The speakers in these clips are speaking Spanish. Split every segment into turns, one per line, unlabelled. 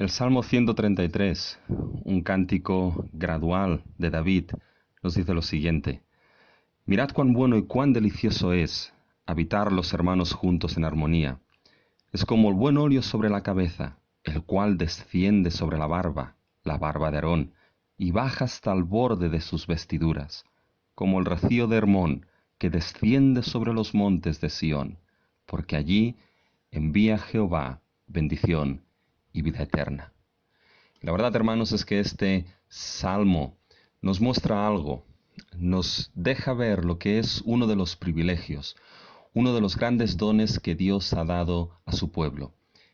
El Salmo 133, un cántico gradual de David, nos dice lo siguiente: Mirad cuán bueno y cuán delicioso es habitar los hermanos juntos en armonía. Es como el buen óleo sobre la cabeza, el cual desciende sobre la barba de Aarón, y baja hasta el borde de sus vestiduras, como el rocío de Hermón, que desciende sobre los montes de Sión, porque allí envía Jehová bendición y vida eterna. La verdad, hermanos, es que este salmo nos muestra algo, nos deja ver lo que es uno de los privilegios, uno de los grandes dones que Dios ha dado a su pueblo,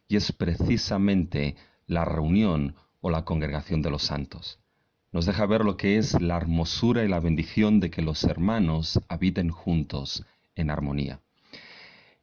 y es precisamente la reunión o la congregación de los santos. Nos deja ver lo que es la hermosura y la bendición de que los hermanos habiten juntos en armonía.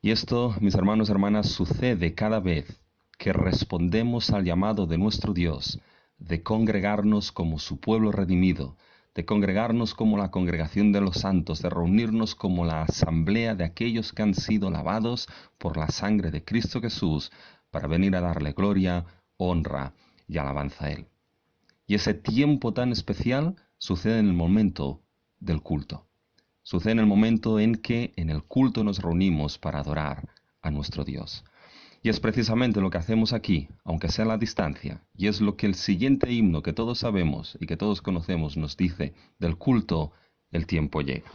Y esto, mis hermanos y hermanas, sucede cada vez que respondemos al llamado de nuestro Dios de congregarnos como su pueblo redimido, de congregarnos como la congregación de los santos, de reunirnos como la asamblea de aquellos que han sido lavados por la sangre de Cristo Jesús para venir a darle gloria, honra y alabanza a Él. Y ese tiempo tan especial sucede en el momento del culto. Sucede en el momento en que en el culto nos reunimos para adorar a nuestro Dios. Y es precisamente lo que hacemos aquí, aunque sea a la distancia, y es lo que el siguiente himno que todos sabemos y que todos conocemos nos dice: del culto el tiempo llega.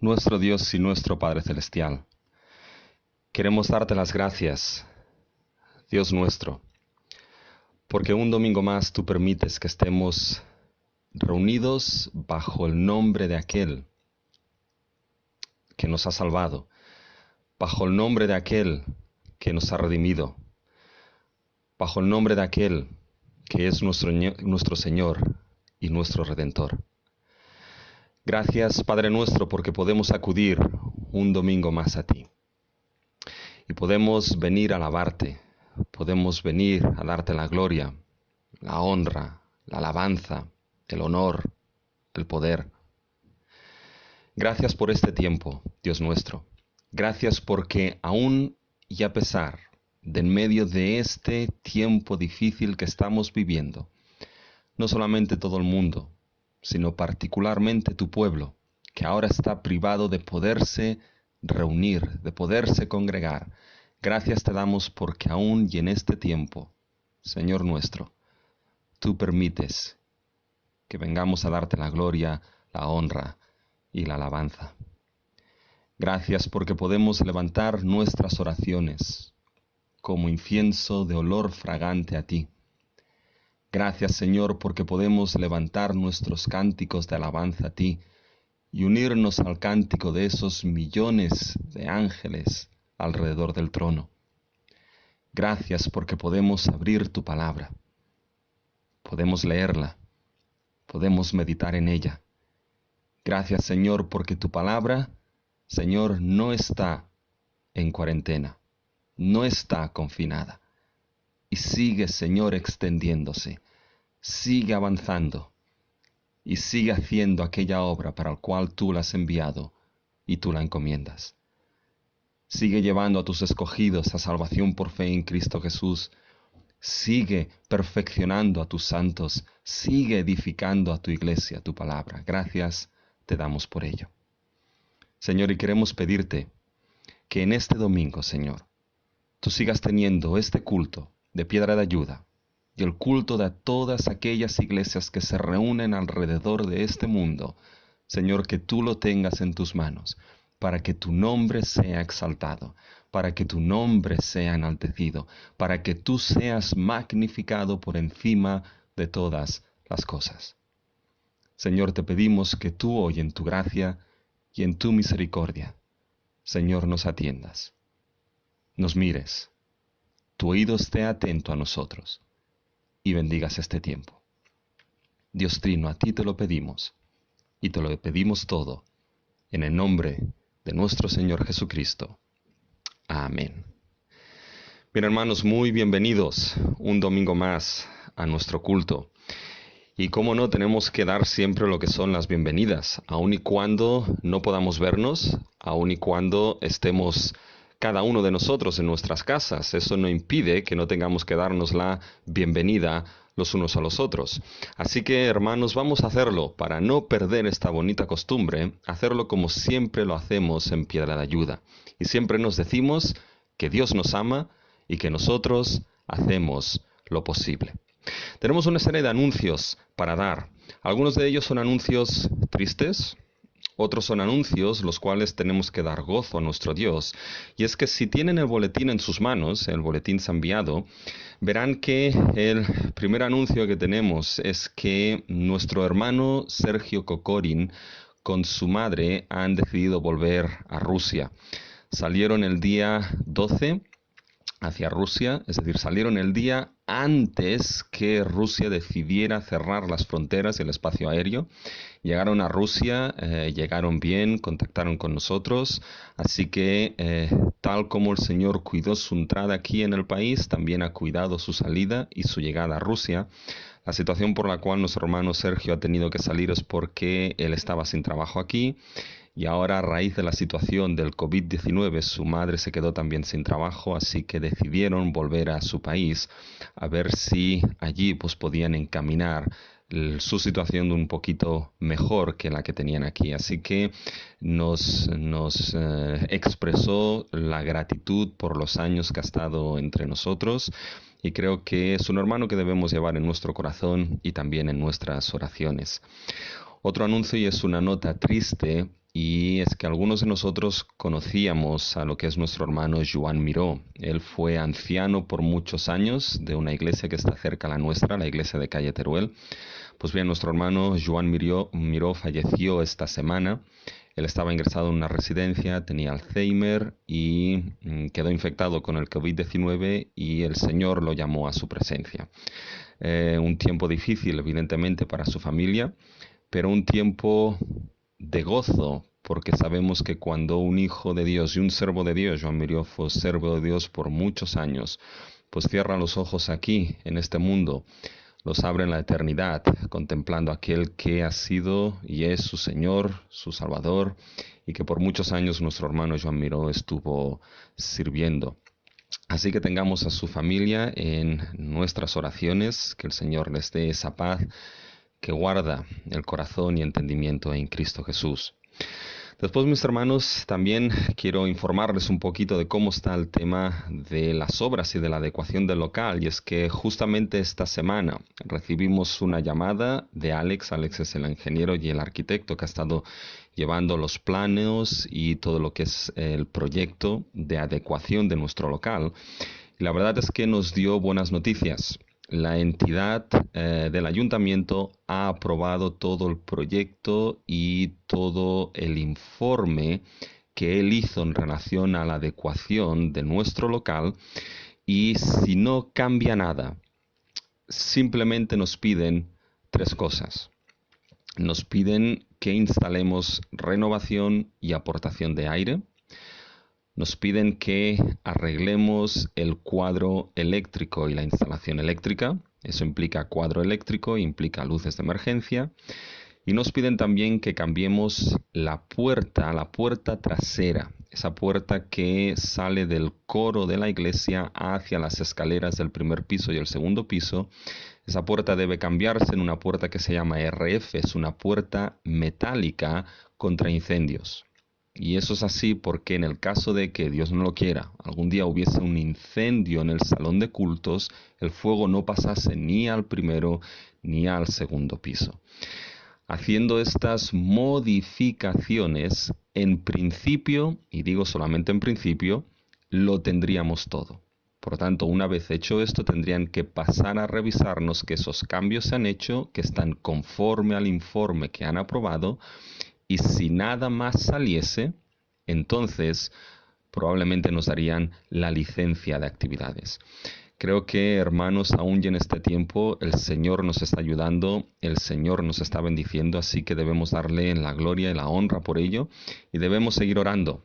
Nuestro Dios y nuestro Padre Celestial, queremos darte las gracias, Dios nuestro, porque un domingo más tú permites que estemos reunidos bajo el nombre de aquel que nos ha salvado, bajo el nombre de aquel que nos ha redimido, bajo el nombre de aquel que es nuestro Señor y nuestro Redentor. Gracias, Padre nuestro, porque podemos acudir un domingo más a ti. Y podemos venir a alabarte, podemos venir a darte la gloria, la honra, la alabanza, el honor, el poder. Gracias por este tiempo, Dios nuestro. Gracias porque aún y a pesar de en medio de este tiempo difícil que estamos viviendo, no solamente todo el mundo, sino particularmente tu pueblo, que ahora está privado de poderse reunir, de poderse congregar. Gracias te damos porque aún y en este tiempo, Señor nuestro, tú permites que vengamos a darte la gloria, la honra y la alabanza. Gracias porque podemos levantar nuestras oraciones como incienso de olor fragante a ti. Gracias, Señor, porque podemos levantar nuestros cánticos de alabanza a ti y unirnos al cántico de esos millones de ángeles alrededor del trono. Gracias porque podemos abrir tu palabra, podemos leerla, podemos meditar en ella. Gracias, Señor, porque tu palabra, Señor, no está en cuarentena, no está confinada y sigue, Señor, extendiéndose, sigue avanzando y sigue haciendo aquella obra para la cual tú la has enviado y tú la encomiendas. Sigue llevando a tus escogidos a salvación por fe en Cristo Jesús. Sigue perfeccionando a tus santos. Sigue edificando a tu iglesia, tu palabra. Gracias te damos por ello. Señor, y queremos pedirte que en este domingo, Señor, tú sigas teniendo este culto de piedra de ayuda y el culto de todas aquellas iglesias que se reúnen alrededor de este mundo. Señor, que tú lo tengas en tus manos, para que tu nombre sea exaltado, para que tu nombre sea enaltecido, para que tú seas magnificado por encima de todas las cosas. Señor, te pedimos que tú hoy en tu gracia y en tu misericordia, Señor, nos atiendas, nos mires, tu oído esté atento a nosotros y bendigas este tiempo. Dios Trino, a ti te lo pedimos y te lo pedimos todo en el nombre de nuestro Señor Jesucristo. Amén. Bien, hermanos, muy bienvenidos un domingo más a nuestro culto. Y cómo no, tenemos que dar siempre lo que son las bienvenidas, aun y cuando no podamos vernos, aun y cuando estemos cada uno de nosotros en nuestras casas. Eso no impide que no tengamos que darnos la bienvenida los unos a los otros. Así que, hermanos, vamos a hacerlo para no perder esta bonita costumbre, hacerlo como siempre lo hacemos en Piedra de Ayuda. Y siempre nos decimos que Dios nos ama y que nosotros hacemos lo posible. Tenemos una serie de anuncios para dar. Algunos de ellos son anuncios tristes, otros son anuncios los cuales tenemos que dar gozo a nuestro Dios. Y es que si tienen el boletín en sus manos, el boletín se ha enviado, verán que el primer anuncio que tenemos es que nuestro hermano Sergio Kokorin con su madre han decidido volver a Rusia. Salieron el día 12 hacia Rusia, es decir, salieron el día antes que Rusia decidiera cerrar las fronteras y el espacio aéreo. Llegaron a Rusia, llegaron bien, contactaron con nosotros, así que tal como el Señor cuidó su entrada aquí en el país, también ha cuidado su salida y su llegada a Rusia. La situación por la cual nuestro hermano Sergio ha tenido que salir es porque él estaba sin trabajo aquí. Y ahora, a raíz de la situación del COVID-19, su madre se quedó también sin trabajo, así que decidieron volver a su país a ver si allí pues podían encaminar su situación un poquito mejor que la que tenían aquí. Así que nos expresó la gratitud por los años que ha estado entre nosotros. Y creo que es un hermano que debemos llevar en nuestro corazón y también en nuestras oraciones. Otro anuncio y es una nota triste, y es que algunos de nosotros conocíamos a lo que es nuestro hermano Joan Miró. Él fue anciano por muchos años de una iglesia que está cerca a la nuestra, la iglesia de Calle Teruel. Pues bien, nuestro hermano Joan Miró falleció esta semana. Él estaba ingresado en una residencia, tenía Alzheimer y quedó infectado con el COVID-19 y el Señor lo llamó a su presencia. Un tiempo difícil, evidentemente, para su familia, pero un tiempo de gozo, porque sabemos que cuando un hijo de Dios y un servo de Dios, Joan Miró fue servo de Dios por muchos años, pues cierra los ojos aquí, en este mundo, los abre en la eternidad, contemplando a aquel que ha sido y es su Señor, su Salvador, y que por muchos años nuestro hermano Joan Miró estuvo sirviendo. Así que tengamos a su familia en nuestras oraciones, que el Señor les dé esa paz que guarda el corazón y entendimiento en Cristo Jesús. Después, mis hermanos, también quiero informarles un poquito de cómo está el tema de las obras y de la adecuación del local. Y es que justamente esta semana recibimos una llamada de Alex. Alex es el ingeniero y el arquitecto que ha estado llevando los planos y todo lo que es el proyecto de adecuación de nuestro local. Y la verdad es que nos dio buenas noticias. La entidad del ayuntamiento ha aprobado todo el proyecto y todo el informe que él hizo en relación a la adecuación de nuestro local, y si no cambia nada, simplemente nos piden tres cosas. Nos piden que instalemos renovación y aportación de aire. Nos piden que arreglemos el cuadro eléctrico y la instalación eléctrica. Eso implica cuadro eléctrico, implica luces de emergencia. Y nos piden también que cambiemos la puerta trasera, esa puerta que sale del coro de la iglesia hacia las escaleras del primer piso y el segundo piso. Esa puerta debe cambiarse en una puerta que se llama RF, es una puerta metálica contra incendios. Y eso es así porque en el caso de que, Dios no lo quiera, algún día hubiese un incendio en el salón de cultos, el fuego no pasase ni al primero ni al segundo piso. Haciendo estas modificaciones, en principio, y digo solamente en principio, lo tendríamos todo. Por lo tanto, una vez hecho esto, tendrían que pasar a revisarnos que esos cambios se han hecho, que están conforme al informe que han aprobado, y si nada más saliese, entonces probablemente nos darían la licencia de actividades. Creo que, hermanos, aún y en este tiempo el Señor nos está ayudando, el Señor nos está bendiciendo, así que debemos darle la gloria y la honra por ello, y debemos seguir orando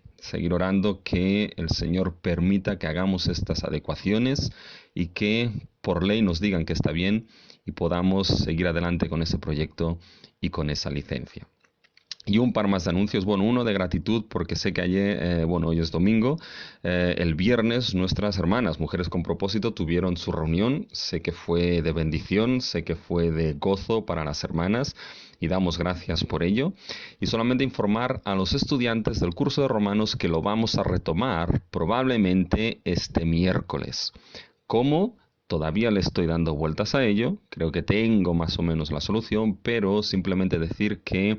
que el Señor permita que hagamos estas adecuaciones y que por ley nos digan que está bien y podamos seguir adelante con ese proyecto y con esa licencia. Y un par más de anuncios. Bueno, uno de gratitud porque sé que ayer, hoy es domingo, el viernes nuestras hermanas, Mujeres con Propósito, tuvieron su reunión. Sé que fue de bendición, sé que fue de gozo para las hermanas y damos gracias por ello. Y solamente informar a los estudiantes del curso de Romanos que lo vamos a retomar probablemente este miércoles. ¿Cómo? Todavía le estoy dando vueltas a ello, creo que tengo más o menos la solución, pero simplemente decir que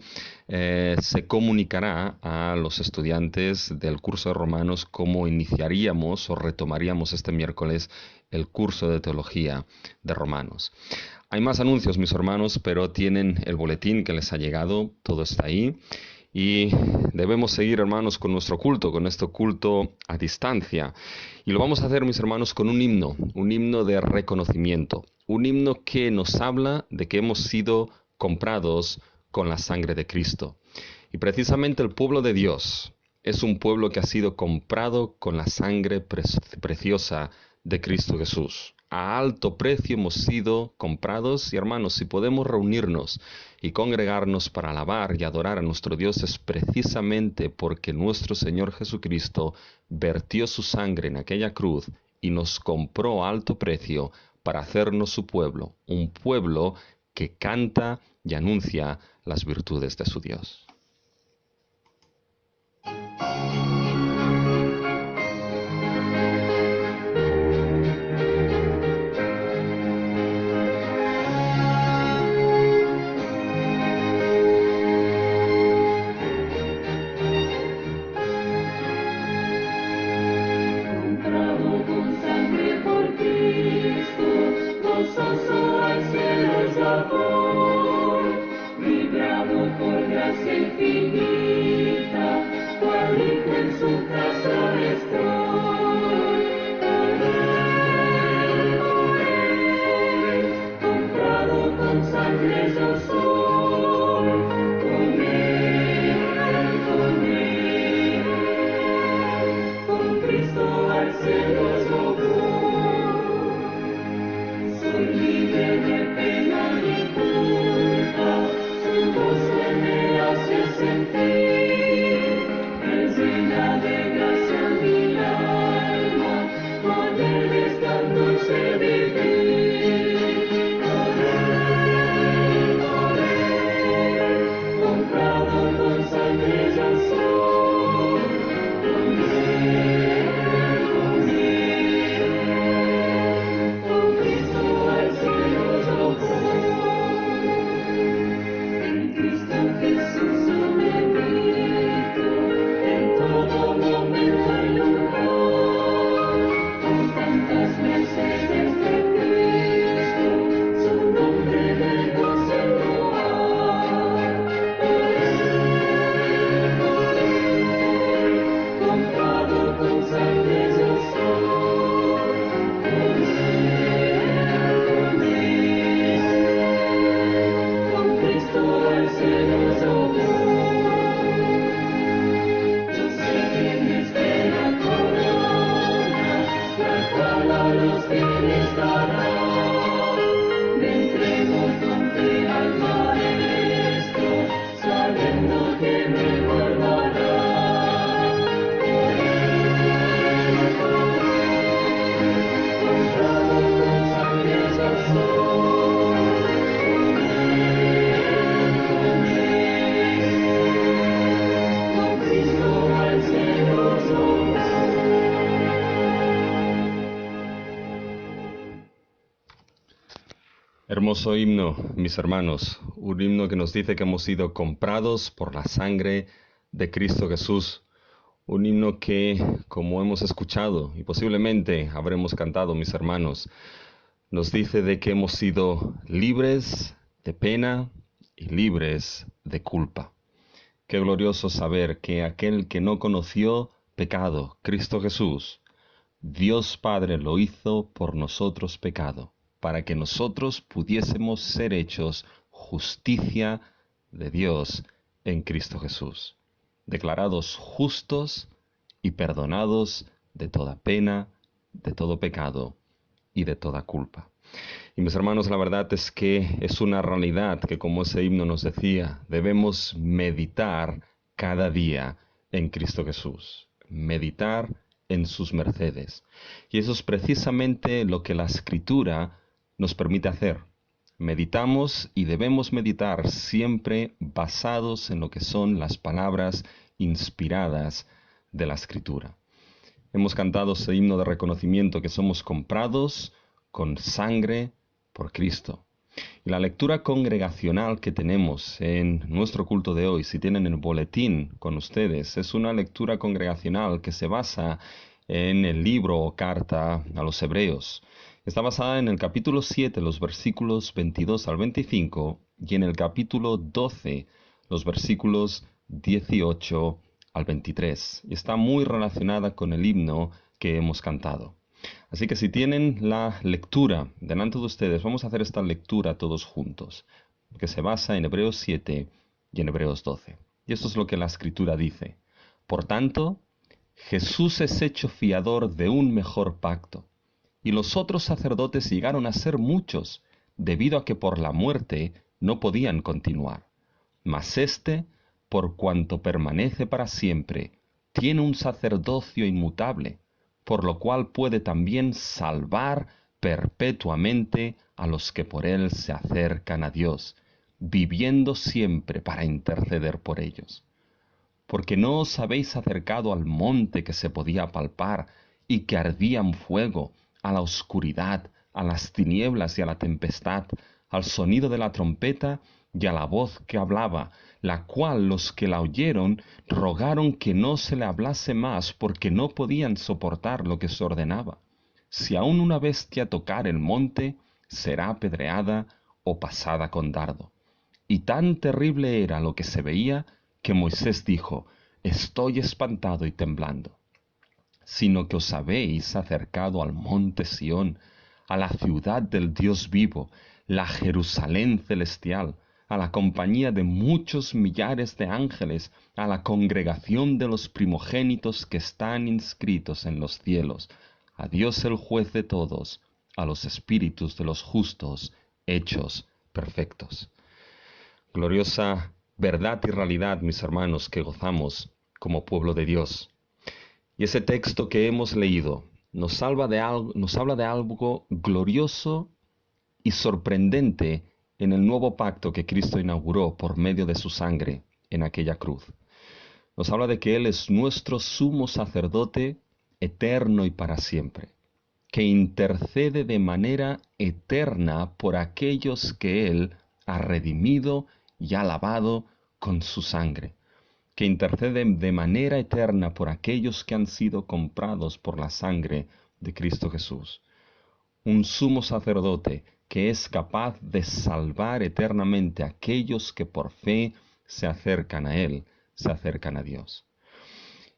se comunicará a los estudiantes del curso de Romanos cómo iniciaríamos o retomaríamos este miércoles el curso de Teología de Romanos. Hay más anuncios, mis hermanos, pero tienen el boletín que les ha llegado, todo está ahí. Y debemos seguir, hermanos, con nuestro culto, con este culto a distancia. Y lo vamos a hacer, mis hermanos, con un himno de reconocimiento. Un himno que nos habla de que hemos sido comprados con la sangre de Cristo. Y precisamente el pueblo de Dios es un pueblo que ha sido comprado con la sangre preciosa de Cristo Jesús. A alto precio hemos sido comprados, y hermanos, si podemos reunirnos y congregarnos para alabar y adorar a nuestro Dios es precisamente porque nuestro Señor Jesucristo vertió su sangre en aquella cruz y nos compró a alto precio para hacernos su pueblo, un pueblo que canta y anuncia las virtudes de su Dios.
Librado por gracia y
Hermoso himno, mis hermanos, un himno que nos dice que hemos sido comprados por la sangre de Cristo Jesús, un himno que, como hemos escuchado y posiblemente habremos cantado, mis hermanos, nos dice de que hemos sido libres de pena y libres de culpa. Qué glorioso saber que aquel que no conoció pecado, Cristo Jesús, Dios Padre lo hizo por nosotros pecado, para que nosotros pudiésemos ser hechos justicia de Dios en Cristo Jesús, declarados justos y perdonados de toda pena, de todo pecado y de toda culpa. Y mis hermanos, la verdad es que es una realidad que, como ese himno nos decía, debemos meditar cada día en Cristo Jesús, meditar en sus mercedes. Y eso es precisamente lo que la Escritura nos permite hacer. Meditamos y debemos meditar siempre basados en lo que son las palabras inspiradas de la Escritura. Hemos cantado ese himno de reconocimiento que somos comprados con sangre por Cristo. Y la lectura congregacional que tenemos en nuestro culto de hoy, si tienen el boletín con ustedes, es una lectura congregacional que se basa en el libro o carta a los Hebreos. Está basada en el capítulo 7, los versículos 22 al 25, y en el capítulo 12, los versículos 18 al 23. Y está muy relacionada con el himno que hemos cantado. Así que si tienen la lectura delante de ustedes, vamos a hacer esta lectura todos juntos, que se basa en Hebreos 7 y en Hebreos 12. Y esto es lo que la Escritura dice. Por tanto, Jesús es hecho fiador de un mejor pacto, y los otros sacerdotes llegaron a ser muchos, debido a que por la muerte no podían continuar. Mas éste, por cuanto permanece para siempre, tiene un sacerdocio inmutable, por lo cual puede también salvar perpetuamente a los que por él se acercan a Dios, viviendo siempre para interceder por ellos. Porque no os habéis acercado al monte que se podía palpar y que ardía en fuego, a la oscuridad, a las tinieblas y a la tempestad, al sonido de la trompeta y a la voz que hablaba, la cual los que la oyeron rogaron que no se le hablase más, porque no podían soportar lo que se ordenaba. Si aun una bestia tocar el monte, será apedreada o pasada con dardo. Y tan terrible era lo que se veía, que Moisés dijo: Estoy espantado y temblando. Sino que os habéis acercado al monte Sión, a la ciudad del Dios vivo, la Jerusalén celestial, a la compañía de muchos millares de ángeles, a la congregación de los primogénitos que están inscritos en los cielos, a Dios el juez de todos, a los espíritus de los justos hechos perfectos. Gloriosa verdad y realidad, mis hermanos, que gozamos como pueblo de Dios. Y ese texto que hemos leído nos habla de algo glorioso y sorprendente en el nuevo pacto que Cristo inauguró por medio de su sangre en aquella cruz. Nos habla de que Él es nuestro sumo sacerdote eterno y para siempre, que intercede de manera eterna por aquellos que Él ha redimido y ha lavado con su sangre, que intercede de manera eterna por aquellos que han sido comprados por la sangre de Cristo Jesús. Un sumo sacerdote que es capaz de salvar eternamente a aquellos que por fe se acercan a Él, se acercan a Dios.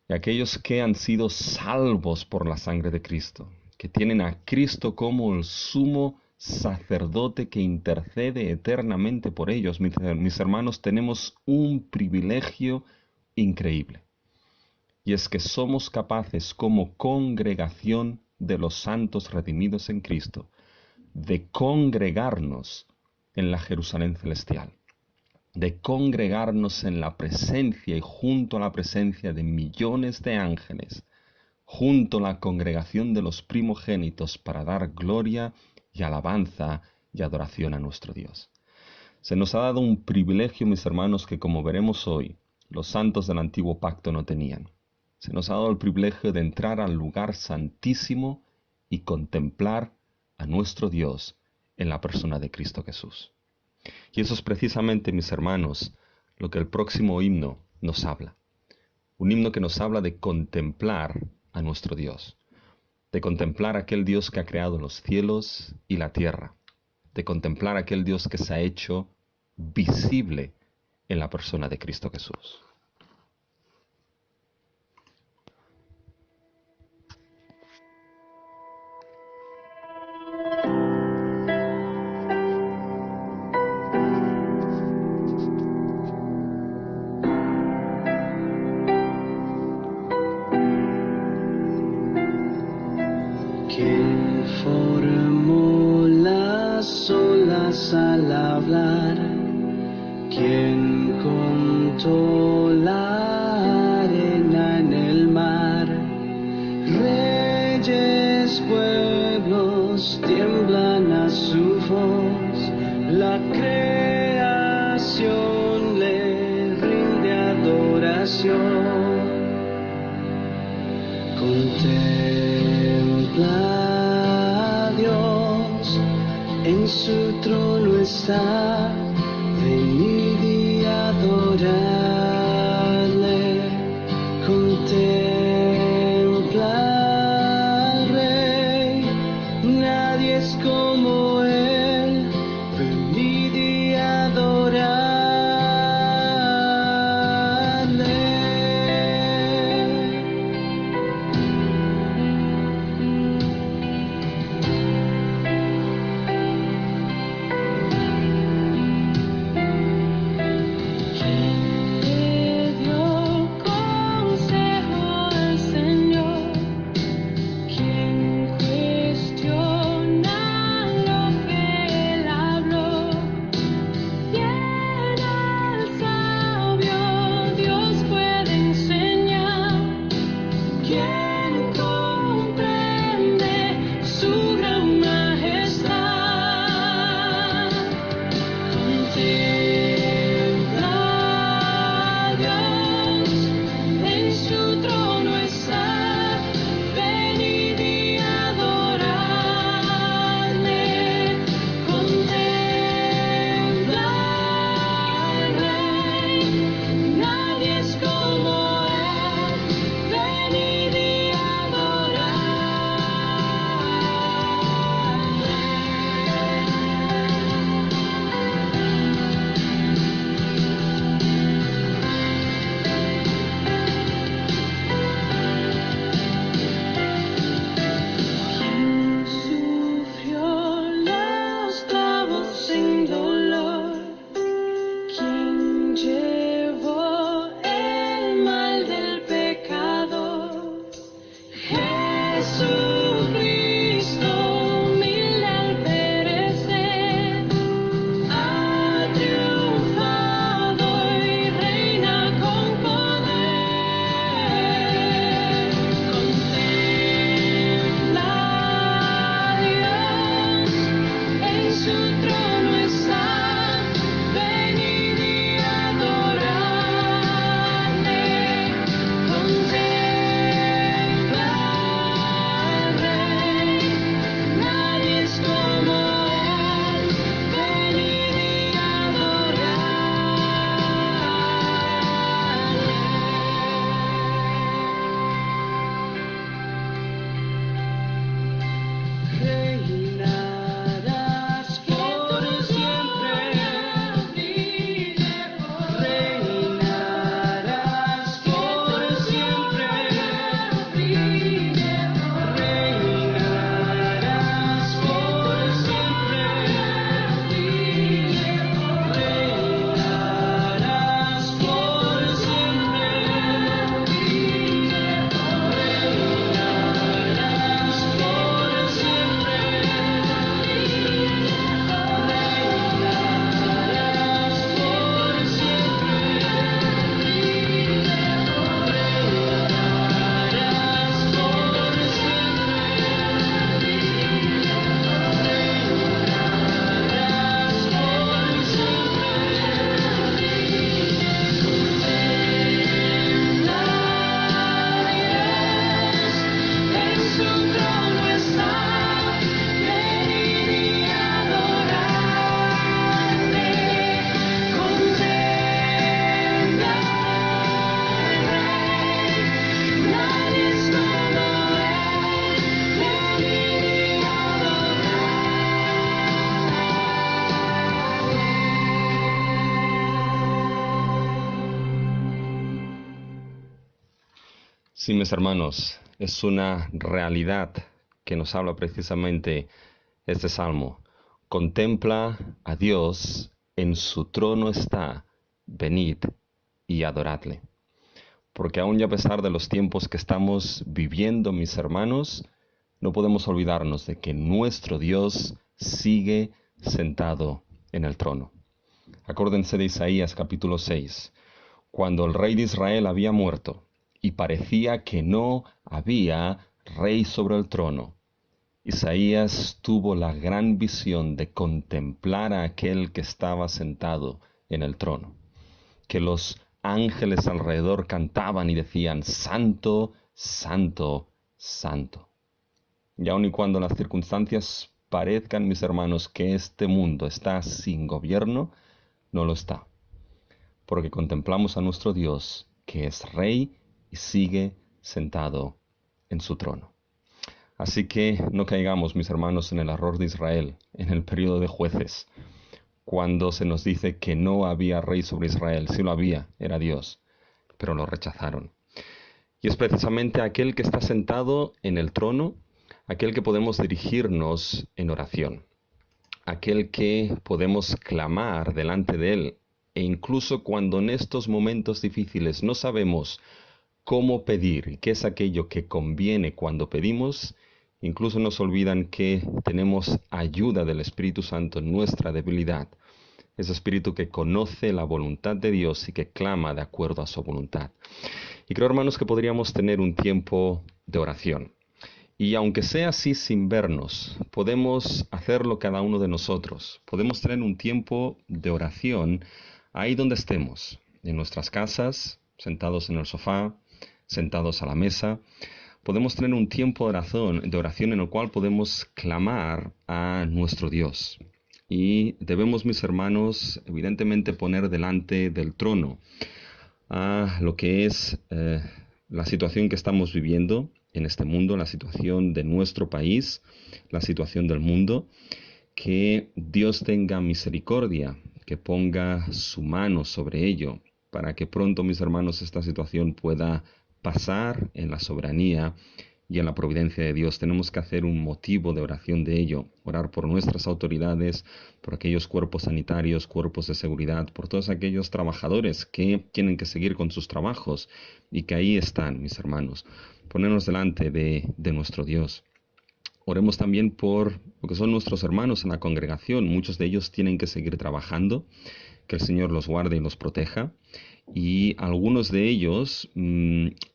Y aquellos que han sido salvos por la sangre de Cristo, que tienen a Cristo como el sumo sacerdote que intercede eternamente por ellos, mis hermanos, tenemos un privilegio increíble. Y es que somos capaces como congregación de los santos redimidos en Cristo de congregarnos en la Jerusalén celestial, de congregarnos en la presencia y junto a la presencia de millones de ángeles, junto a la congregación de los primogénitos para dar gloria y alabanza y adoración a nuestro Dios. Se nos ha dado un privilegio, mis hermanos, que como veremos hoy, los santos del antiguo pacto no tenían. Se nos ha dado el privilegio de entrar al lugar santísimo y contemplar a nuestro Dios en la persona de Cristo Jesús. Y eso es precisamente, mis hermanos, lo que el próximo himno nos habla. Un himno que nos habla de contemplar a nuestro Dios, de contemplar a aquel Dios que ha creado los cielos y la tierra, de contemplar a aquel Dios que se ha hecho visible en la persona de Cristo Jesús.
¿Quién formó las olas al hablar? ¿Quién contó la arena en el mar? Reyes, pueblos tiemblan a su voz, la creación le rinde adoración. Contempla a Dios, en su trono está, venid y adoradle. Contempla al Rey, nadie es como Él, venid y adoradle.
Sí, mis hermanos, es una realidad que nos habla precisamente este salmo. Contempla a Dios, en su trono está, venid y adoradle. Porque aun y a pesar de los tiempos que estamos viviendo, mis hermanos, no podemos olvidarnos de que nuestro Dios sigue sentado en el trono. Acuérdense de Isaías capítulo 6, cuando el rey de Israel había muerto y parecía que no había rey sobre el trono. Isaías tuvo la gran visión de contemplar a aquel que estaba sentado en el trono, que los ángeles alrededor cantaban y decían, Santo, Santo, Santo. Y aun y cuando las circunstancias parezcan, mis hermanos, que este mundo está sin gobierno, no lo está, porque contemplamos a nuestro Dios, que es Rey y sigue sentado en su trono. Así que no caigamos, mis hermanos, en el error de Israel, en el periodo de jueces, cuando se nos dice que no había rey sobre Israel. Sí lo había, era Dios, pero lo rechazaron. Y es precisamente aquel que está sentado en el trono, aquel que podemos dirigirnos en oración, aquel que podemos clamar delante de él, e incluso cuando en estos momentos difíciles no sabemos cómo pedir y qué es aquello que conviene cuando pedimos, incluso nos olvidan que tenemos ayuda del Espíritu Santo en nuestra debilidad. Ese Espíritu que conoce la voluntad de Dios y que clama de acuerdo a su voluntad. Y creo, hermanos, que podríamos tener un tiempo de oración. Y aunque sea así sin vernos, podemos hacerlo cada uno de nosotros. Podemos tener un tiempo de oración ahí donde estemos, en nuestras casas, sentados en el sofá, sentados a la mesa. Podemos tener un tiempo de oración en el cual podemos clamar a nuestro Dios. Y debemos, mis hermanos, evidentemente poner delante del trono a lo que es la situación que estamos viviendo en este mundo, la situación de nuestro país, la situación del mundo. Que Dios tenga misericordia, que ponga su mano sobre ello, para que pronto, mis hermanos, esta situación pueda pasar en la soberanía y en la providencia de Dios. Tenemos que hacer un motivo de oración de ello, orar por nuestras autoridades, por aquellos cuerpos sanitarios, cuerpos de seguridad, por todos aquellos trabajadores que tienen que seguir con sus trabajos y que ahí están, mis hermanos. Ponernos delante de nuestro Dios. Oremos también por lo que son nuestros hermanos en la congregación. Muchos de ellos tienen que seguir trabajando, que el Señor los guarde y los proteja. Y algunos de ellos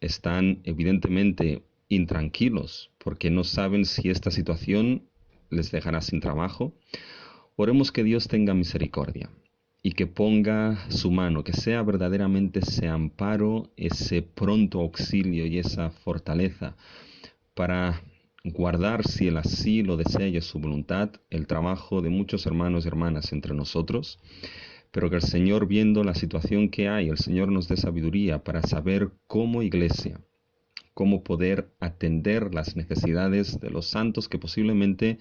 están evidentemente intranquilos porque no saben si esta situación les dejará sin trabajo. Oremos que Dios tenga misericordia y que ponga su mano, que sea verdaderamente ese amparo, ese pronto auxilio y esa fortaleza para guardar, si Él así lo desea y es su voluntad, el trabajo de muchos hermanos y hermanas entre nosotros, pero que el Señor, viendo la situación que hay, el Señor nos dé sabiduría para saber cómo iglesia, cómo poder atender las necesidades de los santos que posiblemente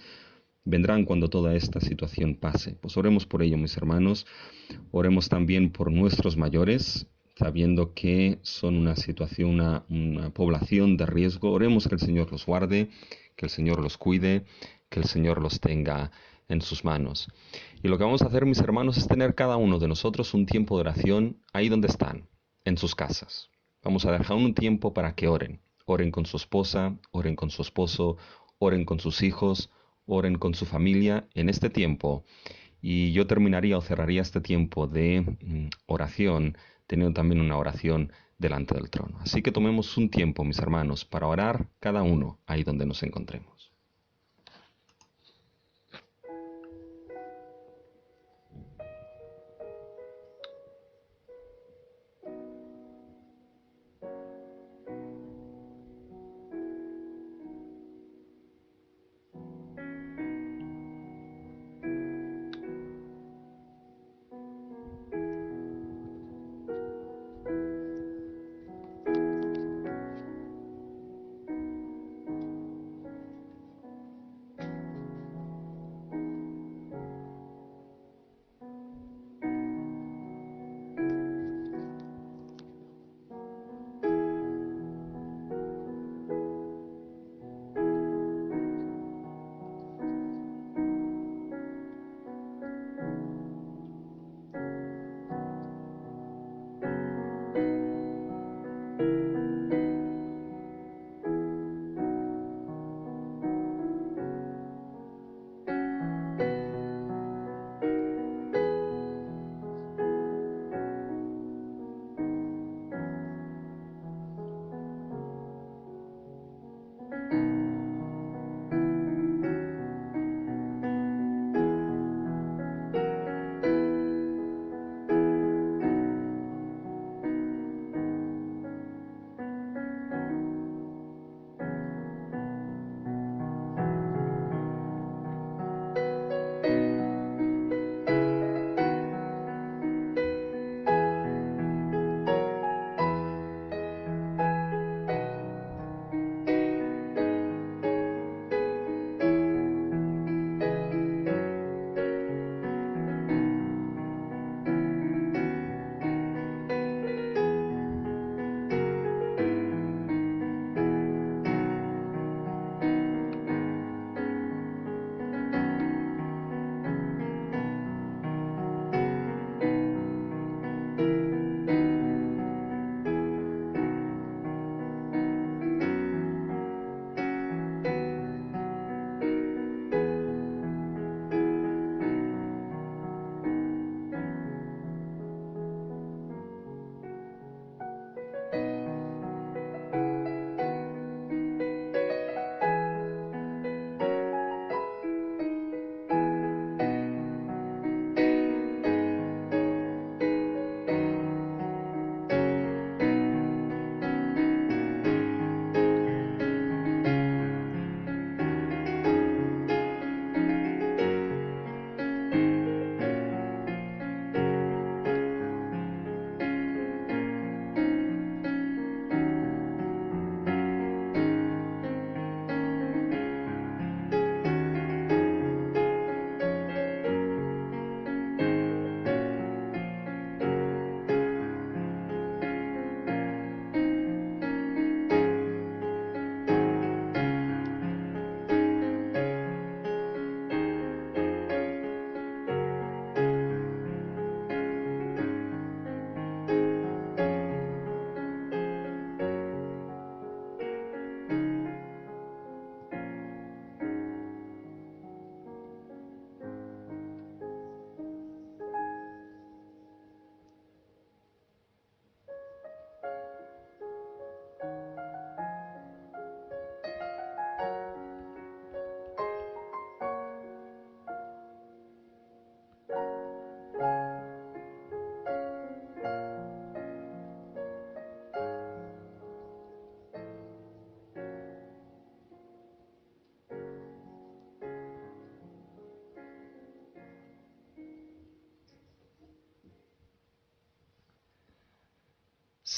vendrán cuando toda esta situación pase. Pues oremos por ello, mis hermanos. Oremos también por nuestros mayores, sabiendo que son una situación, una población de riesgo. Oremos que el Señor los guarde, que el Señor los cuide, que el Señor los tenga en sus manos. Y lo que vamos a hacer, mis hermanos, es tener cada uno de nosotros un tiempo de oración ahí donde están, en sus casas. Vamos a dejar un tiempo para que oren. Oren con su esposa, oren con su esposo, oren con sus hijos, oren con su familia en este tiempo. Y yo terminaría o cerraría este tiempo de oración teniendo también una oración delante del trono. Así que tomemos un tiempo, mis hermanos, para orar cada uno ahí donde nos encontremos.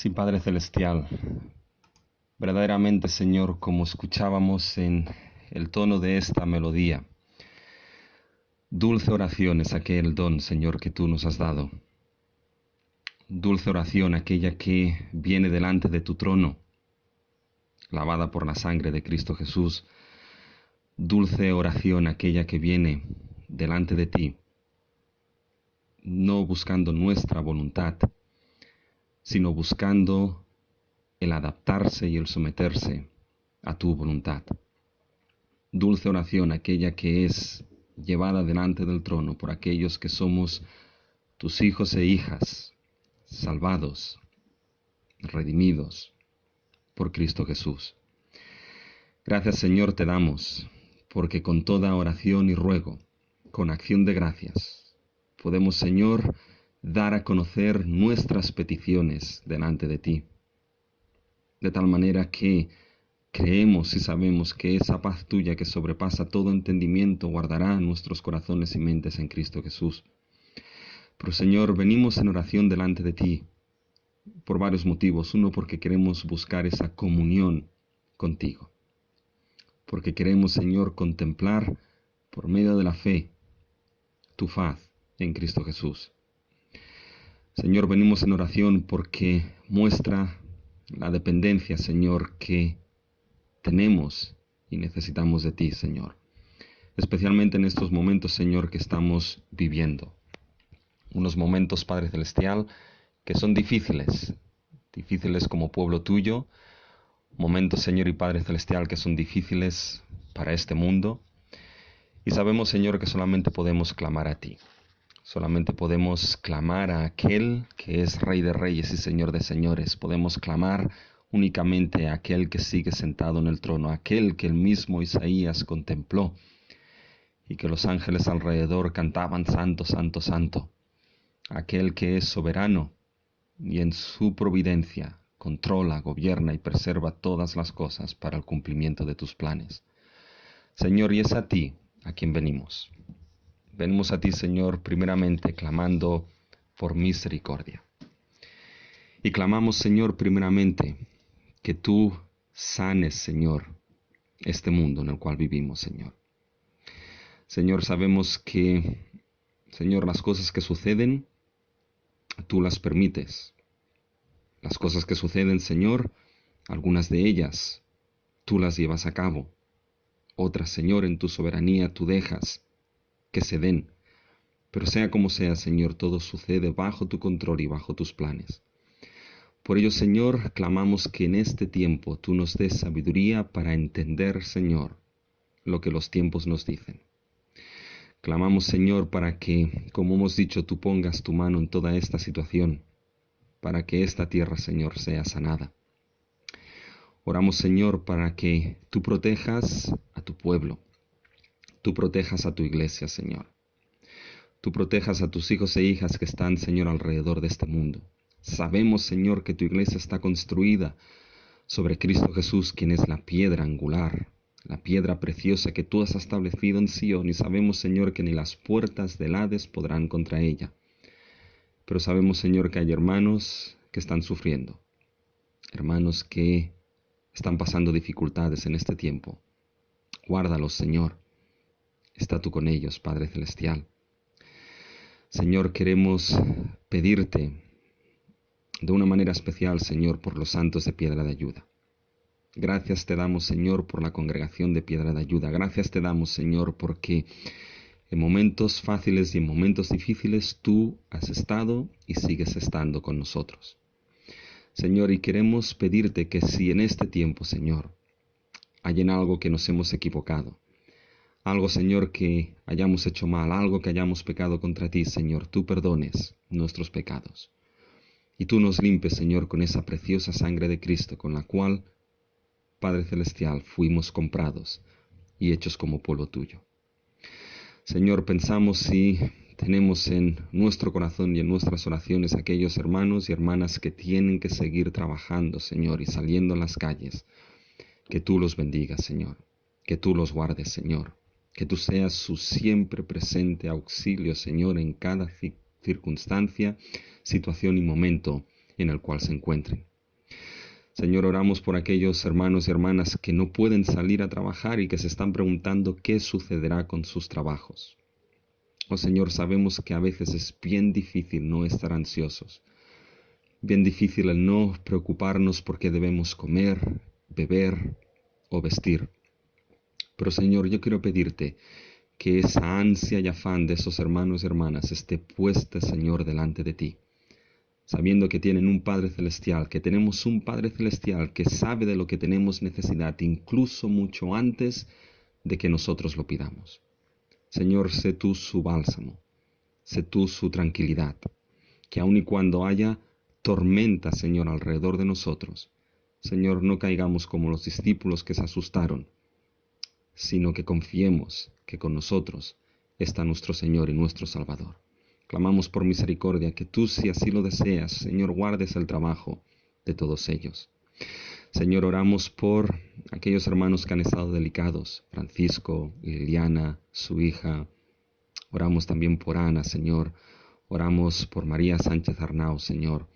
Sí, Padre Celestial, verdaderamente, Señor, como escuchábamos en el tono de esta melodía, dulce oración es aquel don, Señor, que tú nos has dado. Dulce oración aquella que viene delante de tu trono, lavada por la sangre de Cristo Jesús. Dulce oración aquella que viene delante de ti, no buscando nuestra voluntad, sino buscando el adaptarse y el someterse a tu voluntad. Dulce oración aquella que es llevada delante del trono por aquellos que somos tus hijos e hijas, salvados, redimidos por Cristo Jesús. Gracias, Señor, te damos, porque con toda oración y ruego, con acción de gracias, podemos, Señor, dar a conocer nuestras peticiones delante de ti, de tal manera que creemos y sabemos que esa paz tuya que sobrepasa todo entendimiento guardará nuestros corazones y mentes en Cristo Jesús. Pero, Señor, venimos en oración delante de ti por varios motivos. Uno, porque queremos buscar esa comunión contigo. Porque queremos, Señor, contemplar por medio de la fe tu faz en Cristo Jesús. Señor, venimos en oración porque muestra la dependencia, Señor, que tenemos y necesitamos de ti, Señor. Especialmente en estos momentos, Señor, que estamos viviendo. Unos momentos, Padre Celestial, que son difíciles como pueblo tuyo. Momentos, Señor y Padre Celestial, que son difíciles para este mundo. Y sabemos, Señor, que solamente podemos clamar a ti. Solamente podemos clamar a aquel que es Rey de Reyes y Señor de Señores. Podemos clamar únicamente a aquel que sigue sentado en el trono, aquel que el mismo Isaías contempló y que los ángeles alrededor cantaban santo, santo, santo. Aquel que es soberano y en su providencia controla, gobierna y preserva todas las cosas para el cumplimiento de tus planes. Señor, y es a ti a quien venimos. Venimos a ti, Señor, primeramente clamando por misericordia. Y clamamos, Señor, primeramente que tú sanes, Señor, este mundo en el cual vivimos, Señor. Señor, sabemos que, Señor, las cosas que suceden, tú las permites. Las cosas que suceden, Señor, algunas de ellas, tú las llevas a cabo. Otras, Señor, en tu soberanía tú dejas que se den. Pero sea como sea, Señor, todo sucede bajo tu control y bajo tus planes. Por ello, Señor, clamamos que en este tiempo tú nos des sabiduría para entender, Señor, lo que los tiempos nos dicen. Clamamos, Señor, para que, como hemos dicho, tú pongas tu mano en toda esta situación, para que esta tierra, Señor, sea sanada. Oramos, Señor, para que tú protejas a tu pueblo, tú protejas a tu iglesia, Señor. Tú protejas a tus hijos e hijas que están, Señor, alrededor de este mundo. Sabemos, Señor, que tu iglesia está construida sobre Cristo Jesús, quien es la piedra angular, la piedra preciosa que tú has establecido en Sion, y sabemos, Señor, que ni las puertas del Hades podrán contra ella. Pero sabemos, Señor, que hay hermanos que están sufriendo, hermanos que están pasando dificultades en este tiempo. Guárdalos, Señor. Está tú con ellos, Padre Celestial. Señor, queremos pedirte de una manera especial, Señor, por los santos de Piedra de Ayuda. Gracias te damos, Señor, por la congregación de Piedra de Ayuda. Gracias te damos, Señor, porque en momentos fáciles y en momentos difíciles tú has estado y sigues estando con nosotros. Señor, y queremos pedirte que si en este tiempo, Señor, hay en algo que nos hemos equivocado, algo, Señor, que hayamos hecho mal, algo que hayamos pecado contra ti, Señor, tú perdones nuestros pecados. Y tú nos limpies, Señor, con esa preciosa sangre de Cristo, con la cual, Padre Celestial, fuimos comprados y hechos como pueblo tuyo. Señor, pensamos si tenemos en nuestro corazón y en nuestras oraciones aquellos hermanos y hermanas que tienen que seguir trabajando, Señor, y saliendo en las calles. Que tú los bendigas, Señor. Que tú los guardes, Señor. Que tú seas su siempre presente auxilio, Señor, en cada circunstancia, situación y momento en el cual se encuentren. Señor, oramos por aquellos hermanos y hermanas que no pueden salir a trabajar y que se están preguntando qué sucederá con sus trabajos. Oh Señor, sabemos que a veces es bien difícil no estar ansiosos, bien difícil el no preocuparnos porque debemos comer, beber o vestir. Pero Señor, yo quiero pedirte que esa ansia y afán de esos hermanos y hermanas esté puesta, Señor, delante de ti, sabiendo que tienen un Padre Celestial, que tenemos un Padre Celestial que sabe de lo que tenemos necesidad, incluso mucho antes de que nosotros lo pidamos. Señor, sé tú su bálsamo, sé tú su tranquilidad, que aun y cuando haya tormenta, Señor, alrededor de nosotros, Señor, no caigamos como los discípulos que se asustaron, sino que confiemos que con nosotros está nuestro Señor y nuestro Salvador. Clamamos por misericordia, que tú, si así lo deseas, Señor, guardes el trabajo de todos ellos. Señor, oramos por aquellos hermanos que han estado delicados, Francisco, Liliana, su hija. Oramos también por Ana, Señor. Oramos por María Sánchez Arnau, Señor.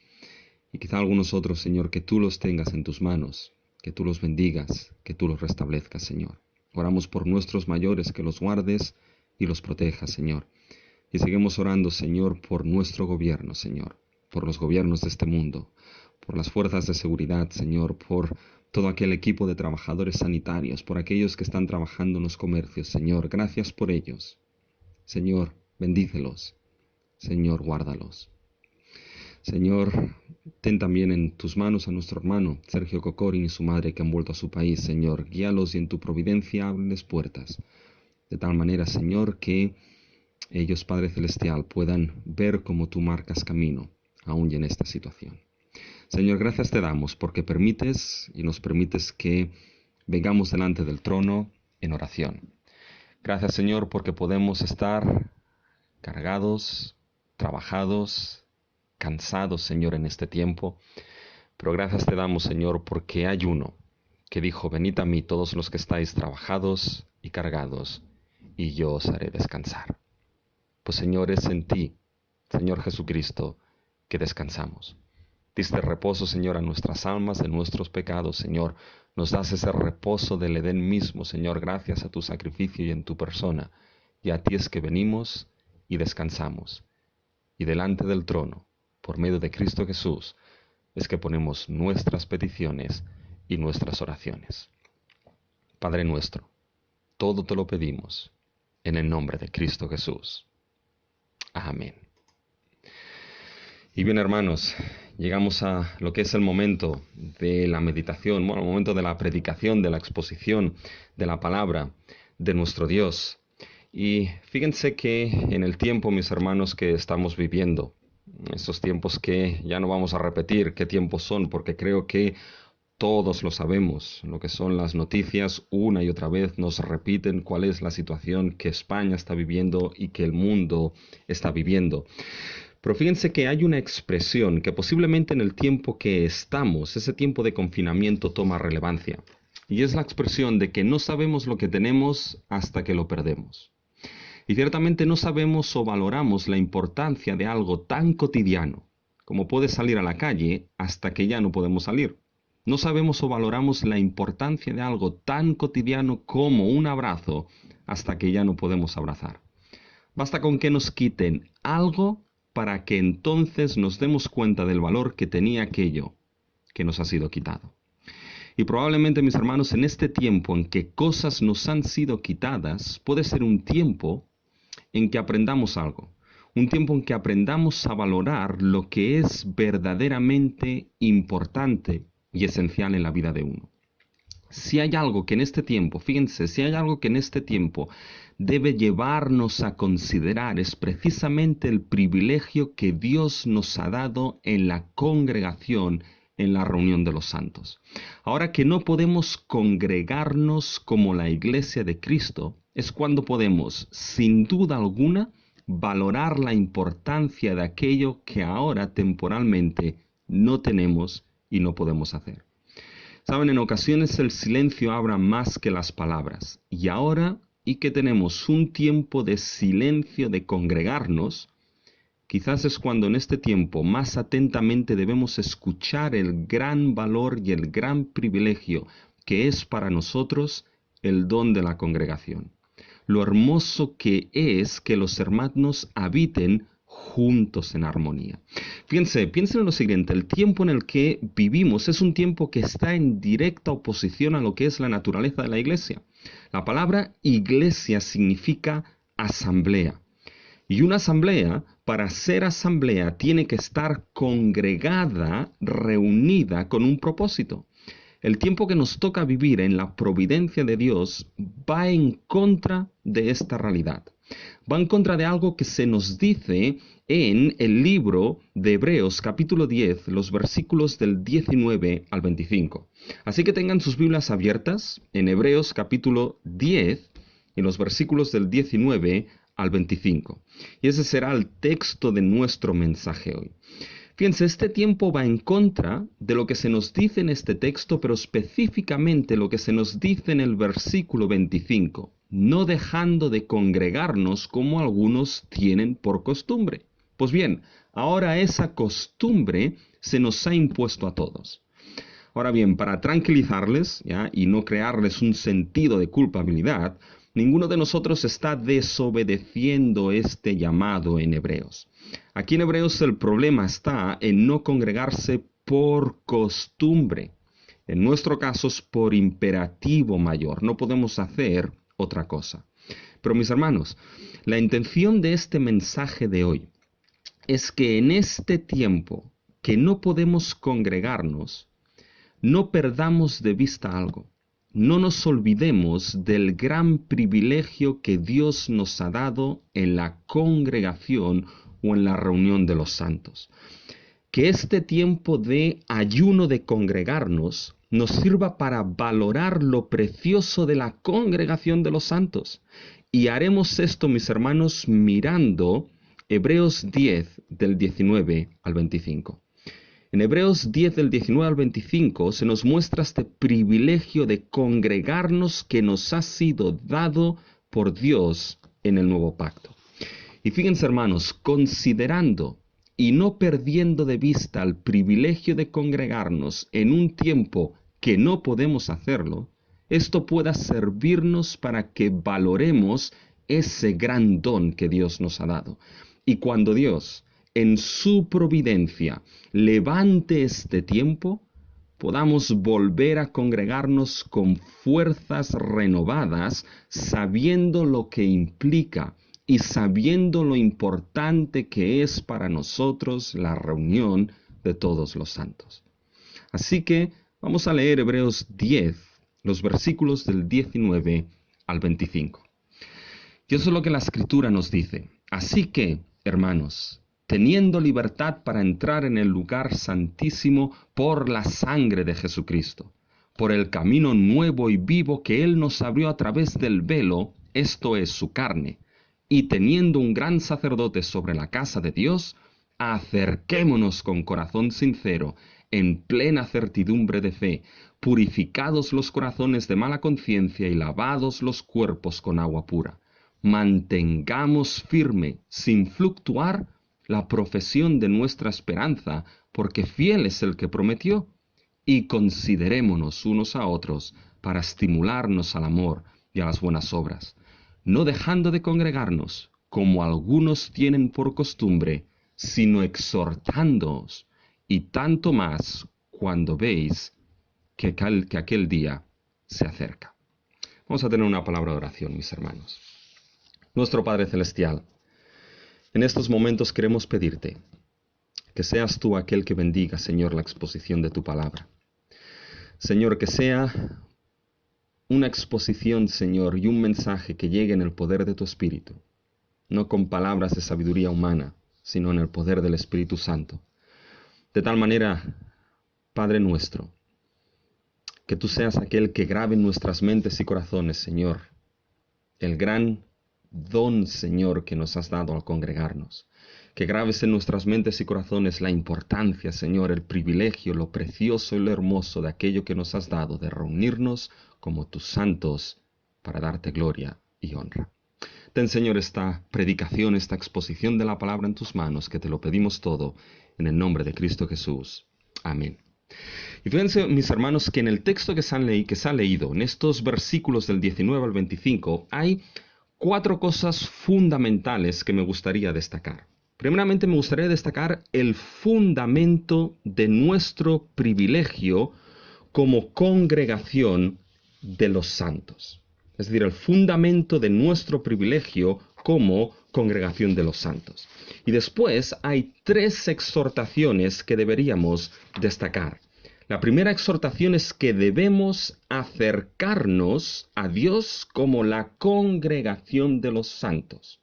Y quizá algunos otros, Señor, que tú los tengas en tus manos, que tú los bendigas, que tú los restablezcas, Señor. Oramos por nuestros mayores, que los guardes y los protejas, Señor. Y seguimos orando, Señor, por nuestro gobierno, Señor, por los gobiernos de este mundo, por las fuerzas de seguridad, Señor, por todo aquel equipo de trabajadores sanitarios, por aquellos que están trabajando en los comercios, Señor. Gracias por ellos. Señor, bendícelos. Señor, guárdalos. Señor, ten también en tus manos a nuestro hermano Sergio Cocorin y su madre que han vuelto a su país, Señor. Guíalos y en tu providencia ábreles puertas. De tal manera, Señor, que ellos, Padre Celestial, puedan ver cómo tú marcas camino, aún y en esta situación. Señor, gracias te damos porque permites y nos permites que vengamos delante del trono en oración. Gracias, Señor, porque podemos estar cargados, trabajados, cansados, Señor, en este tiempo. Pero gracias te damos, Señor, porque hay uno que dijo: venid a mí todos los que estáis trabajados y cargados, y yo os haré descansar. Pues, Señor, es en ti, Señor Jesucristo, que descansamos. Diste reposo, Señor, a nuestras almas de nuestros pecados, Señor. Nos das ese reposo del Edén mismo, Señor, gracias a tu sacrificio y en tu persona. Y a ti es que venimos y descansamos. Y delante del trono, por medio de Cristo Jesús, es que ponemos nuestras peticiones y nuestras oraciones. Padre nuestro, todo te lo pedimos en el nombre de Cristo Jesús. Amén. Y bien, hermanos, llegamos a lo que es el momento de la meditación, bueno, el momento de la predicación, de la exposición de la palabra de nuestro Dios. Y fíjense que en el tiempo, mis hermanos, que estamos viviendo, esos tiempos que ya no vamos a repetir qué tiempos son, porque creo que todos lo sabemos, lo que son las noticias, una y otra vez nos repiten cuál es la situación que España está viviendo y que el mundo está viviendo. Pero fíjense que hay una expresión que posiblemente en el tiempo que estamos, ese tiempo de confinamiento, toma relevancia. Y es la expresión de que no sabemos lo que tenemos hasta que lo perdemos. Y ciertamente no sabemos o valoramos la importancia de algo tan cotidiano como puede salir a la calle hasta que ya no podemos salir. No sabemos o valoramos la importancia de algo tan cotidiano como un abrazo hasta que ya no podemos abrazar. Basta con que nos quiten algo para que entonces nos demos cuenta del valor que tenía aquello que nos ha sido quitado. Y probablemente, mis hermanos, en este tiempo en que cosas nos han sido quitadas, puede ser un tiempo en que aprendamos algo. Un tiempo en que aprendamos a valorar lo que es verdaderamente importante y esencial en la vida de uno. Si hay algo que en este tiempo, fíjense, si hay algo que en este tiempo debe llevarnos a considerar, es precisamente el privilegio que Dios nos ha dado en la congregación, en la reunión de los santos. Ahora que no podemos congregarnos como la iglesia de Cristo, es cuando podemos, sin duda alguna, valorar la importancia de aquello que ahora temporalmente no tenemos y no podemos hacer. Saben, en ocasiones el silencio habla más que las palabras. Y ahora, y que tenemos un tiempo de silencio, de congregarnos, quizás es cuando en este tiempo más atentamente debemos escuchar el gran valor y el gran privilegio que es para nosotros el don de la congregación. Lo hermoso que es que los hermanos habiten juntos en armonía. Piensen en lo siguiente, el tiempo en el que vivimos es un tiempo que está en directa oposición a lo que es la naturaleza de la iglesia. La palabra iglesia significa asamblea. Y una asamblea, para ser asamblea, tiene que estar congregada, reunida con un propósito. El tiempo que nos toca vivir en la providencia de Dios va en contra de esta realidad. Va en contra de algo que se nos dice en el libro de Hebreos capítulo 10, los versículos del 19 al 25. Así que tengan sus Biblias abiertas en Hebreos capítulo 10, en los versículos del 19 al 25. Y ese será el texto de nuestro mensaje hoy. Fíjense, este tiempo va en contra de lo que se nos dice en este texto, pero específicamente lo que se nos dice en el versículo 25, no dejando de congregarnos como algunos tienen por costumbre. Pues bien, ahora esa costumbre se nos ha impuesto a todos. Ahora bien, para tranquilizarles, ¿ya?, y no crearles un sentido de culpabilidad, ninguno de nosotros está desobedeciendo este llamado en Hebreos. Aquí en Hebreos el problema está en no congregarse por costumbre. En nuestro caso es por imperativo mayor. No podemos hacer otra cosa. Pero mis hermanos, la intención de este mensaje de hoy es que en este tiempo que no podemos congregarnos, no perdamos de vista algo. No nos olvidemos del gran privilegio que Dios nos ha dado en la congregación o en la reunión de los santos. Que este tiempo de ayuno de congregarnos nos sirva para valorar lo precioso de la congregación de los santos. Y haremos esto, mis hermanos, mirando Hebreos 10 del 19 al 25. En Hebreos 10 del 19 al 25 se nos muestra este privilegio de congregarnos que nos ha sido dado por Dios en el nuevo pacto. Y fíjense, hermanos, considerando y no perdiendo de vista el privilegio de congregarnos en un tiempo que no podemos hacerlo, esto pueda servirnos para que valoremos ese gran don que Dios nos ha dado. Y cuando Dios, en su providencia, levante este tiempo, podamos volver a congregarnos con fuerzas renovadas, sabiendo lo que implica y sabiendo lo importante que es para nosotros la reunión de todos los santos. Así que vamos a leer Hebreos 10, los versículos del 19 al 25. Y eso es lo que la Escritura nos dice. Así que, hermanos, teniendo libertad para entrar en el lugar santísimo por la sangre de Jesucristo, por el camino nuevo y vivo que Él nos abrió a través del velo, esto es su carne, y teniendo un gran sacerdote sobre la casa de Dios, acerquémonos con corazón sincero, en plena certidumbre de fe, purificados los corazones de mala conciencia y lavados los cuerpos con agua pura. Mantengamos firme, sin fluctuar, la profesión de nuestra esperanza, porque fiel es el que prometió. Y considerémonos unos a otros para estimularnos al amor y a las buenas obras, no dejando de congregarnos, como algunos tienen por costumbre, sino exhortándoos, y tanto más cuando veis que aquel día se acerca. Vamos a tener una palabra de oración, mis hermanos. Nuestro Padre Celestial, en estos momentos queremos pedirte que seas tú aquel que bendiga, Señor, la exposición de tu palabra. Señor, que sea una exposición, Señor, y un mensaje que llegue en el poder de tu Espíritu, no con palabras de sabiduría humana, sino en el poder del Espíritu Santo. De tal manera, Padre nuestro, que tú seas aquel que grabe en nuestras mentes y corazones, Señor, el gran don, Señor, que nos has dado al congregarnos. Que grabes en nuestras mentes y corazones la importancia, Señor, el privilegio, lo precioso y lo hermoso de aquello que nos has dado, de reunirnos como tus santos para darte gloria y honra. Ten, Señor, esta predicación, esta exposición de la palabra en tus manos, que te lo pedimos todo en el nombre de Cristo Jesús. Amén. Y fíjense, mis hermanos, que en el texto que se ha leído, en estos versículos del 19 al 25, hay 4 cosas fundamentales que me gustaría destacar. Primeramente, me gustaría destacar el fundamento de nuestro privilegio como congregación de los santos. Es decir, el fundamento de nuestro privilegio como congregación de los santos. Y después hay 3 exhortaciones que deberíamos destacar. La primera exhortación es que debemos acercarnos a Dios como la congregación de los santos.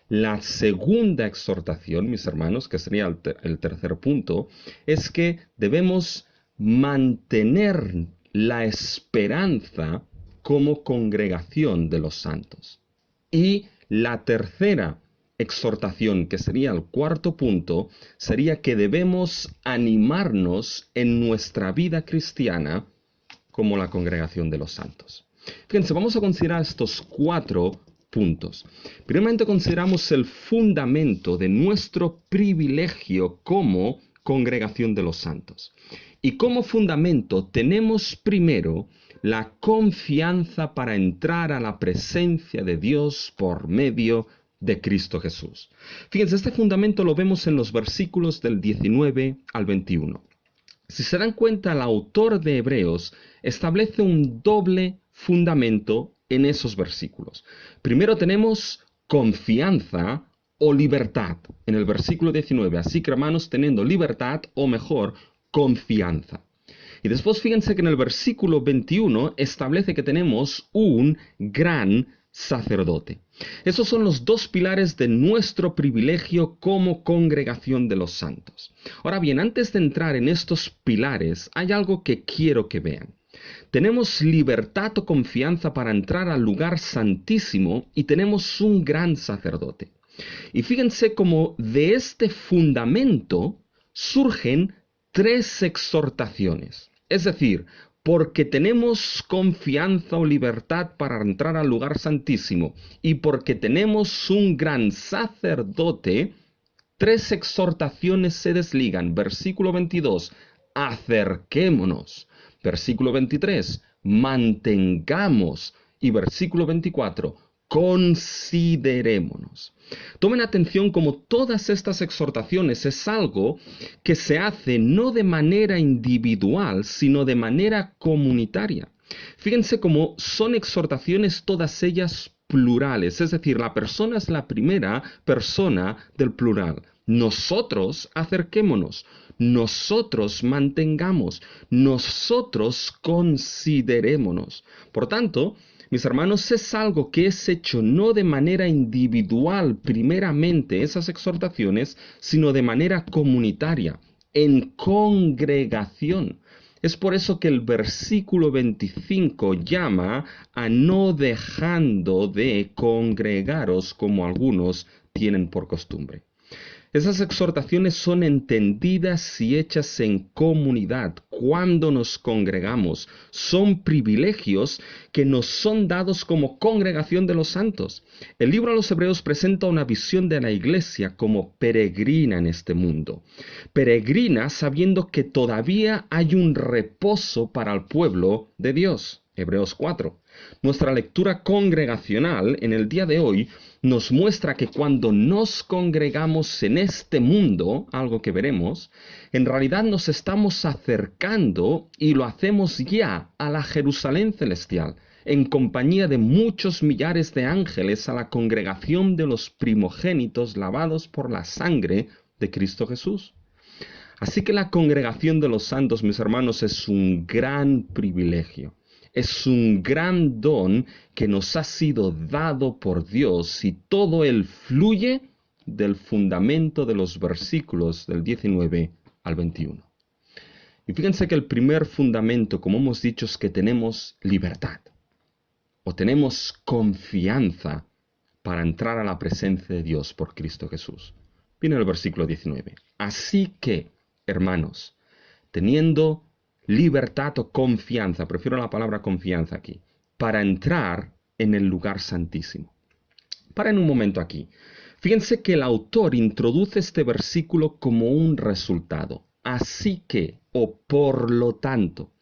La segunda exhortación, mis hermanos, que sería el tercer punto, es que debemos mantener la esperanza como congregación de los santos. Y la tercera exhortación, que sería el cuarto punto, sería que debemos animarnos en nuestra vida cristiana como la congregación de los santos. Fíjense, vamos a considerar estos 4 puntos. Primeramente consideramos el fundamento de nuestro privilegio como congregación de los santos. Y como fundamento tenemos primero la confianza para entrar a la presencia de Dios por medio de Cristo Jesús. Fíjense, este fundamento lo vemos en los versículos del 19 al 21. Si se dan cuenta, el autor de Hebreos establece un doble fundamento en esos versículos. Primero tenemos confianza o libertad en el versículo 19. Así que, hermanos, teniendo libertad, o mejor, confianza. Y después fíjense que en el versículo 21 establece que tenemos un gran sacerdote. Esos son los 2 pilares de nuestro privilegio como congregación de los santos. Ahora bien, antes de entrar en estos pilares, hay algo que quiero que vean. Tenemos libertad o confianza para entrar al lugar santísimo y tenemos un gran sacerdote. Y fíjense cómo de este fundamento surgen 3 exhortaciones. Es decir, porque tenemos confianza o libertad para entrar al lugar santísimo y porque tenemos un gran sacerdote, 3 exhortaciones se desligan. Versículo 22, acerquémonos. Versículo 23, mantengamos. Y versículo 24, considerémonos. Tomen atención como todas estas exhortaciones es algo que se hace no de manera individual, sino de manera comunitaria. Fíjense cómo son exhortaciones todas ellas plurales, es decir, la persona es la primera persona del plural. Nosotros acerquémonos, nosotros mantengamos, nosotros considerémonos. Por tanto, mis hermanos, es algo que es hecho no de manera individual primeramente esas exhortaciones, sino de manera comunitaria, en congregación. Es por eso que el versículo 25 llama a no dejando de congregaros como algunos tienen por costumbre. Esas exhortaciones son entendidas y hechas en comunidad cuando nos congregamos. Son privilegios que nos son dados como congregación de los santos. El libro a los Hebreos presenta una visión de la iglesia como peregrina en este mundo. Peregrina sabiendo que todavía hay un reposo para el pueblo de Dios. Hebreos 4. Nuestra lectura congregacional en el día de hoy nos muestra que cuando nos congregamos en este mundo, algo que veremos, en realidad nos estamos acercando y lo hacemos ya a la Jerusalén celestial, en compañía de muchos millares de ángeles a la congregación de los primogénitos lavados por la sangre de Cristo Jesús. Así que la congregación de los santos, mis hermanos, es un gran privilegio. Es un gran don que nos ha sido dado por Dios y todo él fluye del fundamento de los versículos del 19 al 21. Y fíjense que el primer fundamento, como hemos dicho, es que tenemos libertad o tenemos confianza para entrar a la presencia de Dios por Cristo Jesús. Viene el versículo 19. Así que, hermanos, teniendo libertad o confianza, prefiero la palabra confianza aquí, para entrar en el lugar santísimo. Paren un momento aquí. Fíjense que el autor introduce este versículo como un resultado. Así que, o por lo tanto.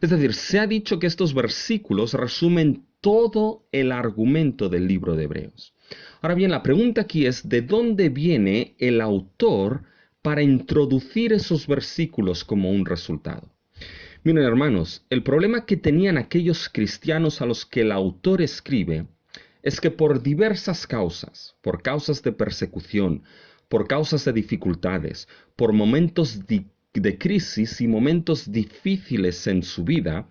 Es decir, se ha dicho que estos versículos resumen todo el argumento del libro de Hebreos. Ahora bien, la pregunta aquí es, ¿de dónde viene el autor para introducir esos versículos como un resultado? Miren, hermanos, el problema que tenían aquellos cristianos a los que el autor escribe es que por diversas causas, por causas de persecución, por causas de dificultades, por momentos de crisis y momentos difíciles en su vida,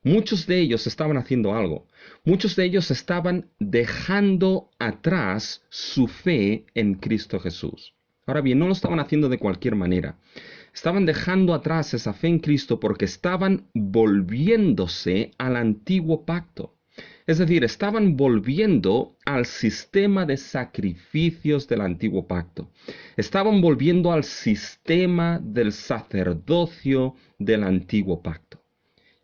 muchos de ellos estaban haciendo algo. Muchos de ellos estaban dejando atrás su fe en Cristo Jesús. Ahora bien, no lo estaban haciendo de cualquier manera. Estaban dejando atrás esa fe en Cristo porque estaban volviéndose al antiguo pacto. Es decir, estaban volviendo al sistema de sacrificios del antiguo pacto. Estaban volviendo al sistema del sacerdocio del antiguo pacto.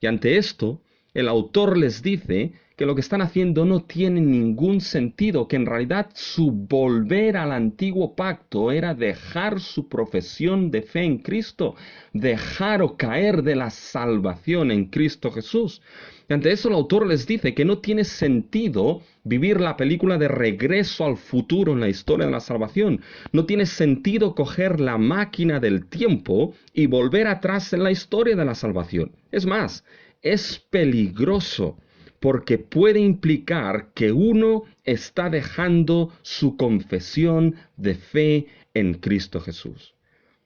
Y ante esto, el autor les dice que lo que están haciendo no tiene ningún sentido, que en realidad su volver al antiguo pacto era dejar su profesión de fe en Cristo, dejar o caer de la salvación en Cristo Jesús. Y ante eso el autor les dice que no tiene sentido vivir la película de Regreso al Futuro en la historia de la salvación. No tiene sentido coger la máquina del tiempo y volver atrás en la historia de la salvación. Es más, es peligroso porque puede implicar que uno está dejando su confesión de fe en Cristo Jesús.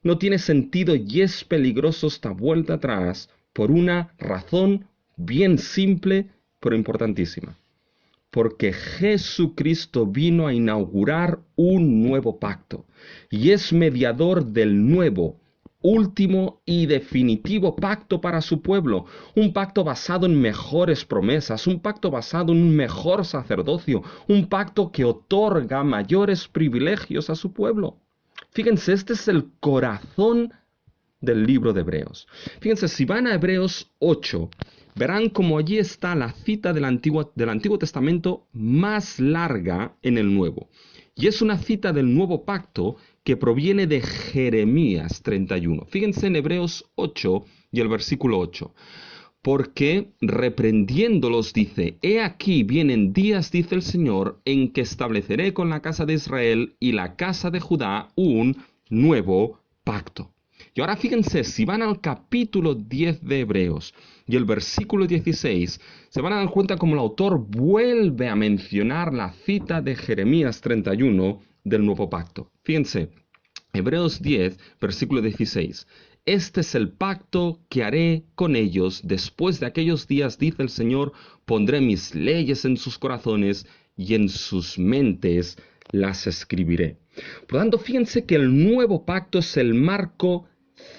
No tiene sentido y es peligroso esta vuelta atrás por una razón bien simple pero importantísima. Porque Jesucristo vino a inaugurar un nuevo pacto y es mediador del nuevo, último y definitivo pacto para su pueblo, un pacto basado en mejores promesas, un pacto basado en un mejor sacerdocio, un pacto que otorga mayores privilegios a su pueblo. Fíjense, este es el corazón del libro de Hebreos. Fíjense, si van a Hebreos 8, verán como allí está la cita del Antiguo Testamento más larga en el Nuevo. Y es una cita del Nuevo Pacto que proviene de Jeremías 31. Fíjense en Hebreos 8 y el versículo 8. Porque reprendiéndolos dice, he aquí vienen días, dice el Señor, en que estableceré con la casa de Israel y la casa de Judá un nuevo pacto. Y ahora fíjense, si van al capítulo 10 de Hebreos y el versículo 16, se van a dar cuenta como el autor vuelve a mencionar la cita de Jeremías 31 del nuevo pacto. Fíjense, Hebreos 10, versículo 16. Este es el pacto que haré con ellos después de aquellos días, dice el Señor, pondré mis leyes en sus corazones y en sus mentes las escribiré. Por lo tanto, fíjense que el nuevo pacto es el marco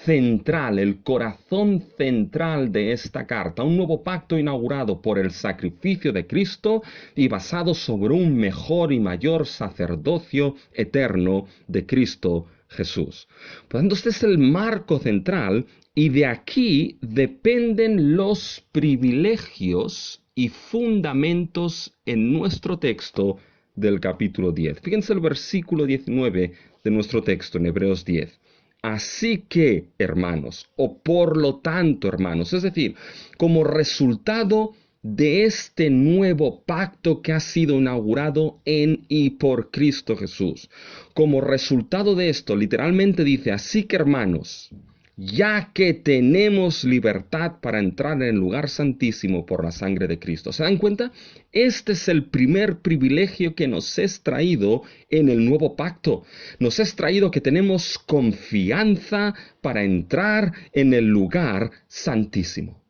central, el corazón central de esta carta, un nuevo pacto inaugurado por el sacrificio de Cristo y basado sobre un mejor y mayor sacerdocio eterno de Cristo Jesús. Por lo tanto, este es el marco central y de aquí dependen los privilegios y fundamentos en nuestro texto del capítulo 10. Fíjense el versículo 19 de nuestro texto en Hebreos 10. Así que, hermanos, o por lo tanto, hermanos, es decir, como resultado de este nuevo pacto que ha sido inaugurado en y por Cristo Jesús. Como resultado de esto, literalmente dice, así que, hermanos, ya que tenemos libertad para entrar en el lugar santísimo por la sangre de Cristo. ¿Se dan cuenta? Este es el primer privilegio que nos es traído en el nuevo pacto. Nos es traído que tenemos confianza para entrar en el lugar santísimo.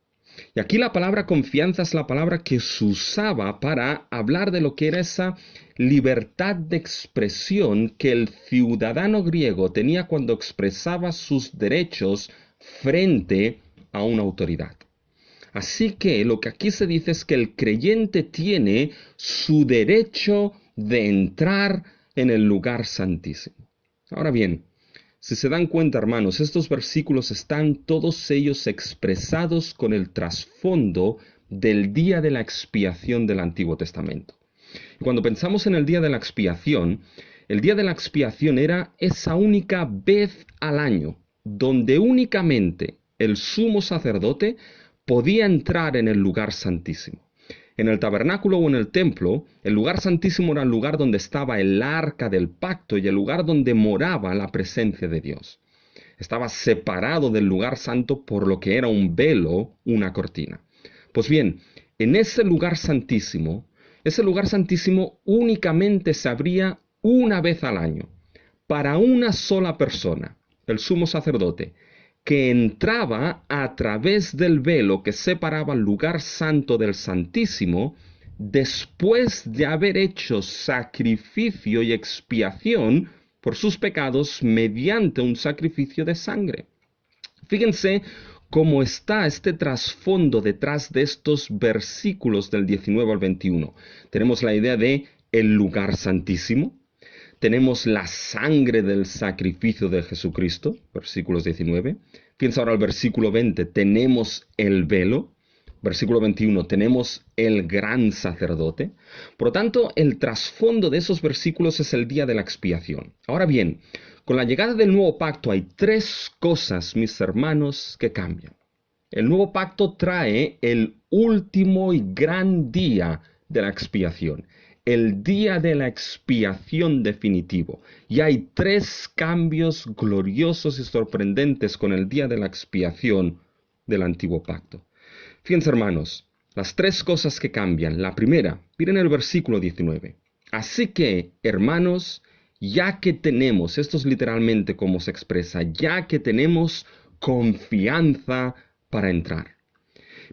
Y aquí la palabra confianza es la palabra que se usaba para hablar de lo que era esa libertad de expresión que el ciudadano griego tenía cuando expresaba sus derechos frente a una autoridad. Así que lo que aquí se dice es que el creyente tiene su derecho de entrar en el lugar santísimo. Ahora bien, si se dan cuenta, hermanos, estos versículos están todos ellos expresados con el trasfondo del día de la expiación del Antiguo Testamento. Y cuando pensamos en el día de la expiación, el día de la expiación era esa única vez al año, donde únicamente el sumo sacerdote podía entrar en el lugar santísimo. En el tabernáculo o en el templo, el lugar santísimo era el lugar donde estaba el arca del pacto y el lugar donde moraba la presencia de Dios. Estaba separado del lugar santo por lo que era un velo, una cortina. Pues bien, en ese lugar santísimo únicamente se abría una vez al año, para una sola persona, el sumo sacerdote, que entraba a través del velo que separaba el lugar santo del santísimo, después de haber hecho sacrificio y expiación por sus pecados mediante un sacrificio de sangre. Fíjense cómo está este trasfondo detrás de estos versículos del 19 al 21. Tenemos la idea de el lugar santísimo, tenemos la sangre del sacrificio de Jesucristo, versículos 19. Piensa ahora el versículo 20, tenemos el velo. Versículo 21, tenemos el gran sacerdote. Por lo tanto, el trasfondo de esos versículos es el día de la expiación. Ahora bien, con la llegada del nuevo pacto hay tres cosas, mis hermanos, que cambian. El nuevo pacto trae el último y gran día de la expiación, el día de la expiación definitivo. Y hay tres cambios gloriosos y sorprendentes con el día de la expiación del antiguo pacto. Fíjense, hermanos, las tres cosas que cambian. La primera, miren el versículo 19. Así que, hermanos, ya que tenemos, esto es literalmente como se expresa, ya que tenemos confianza para entrar.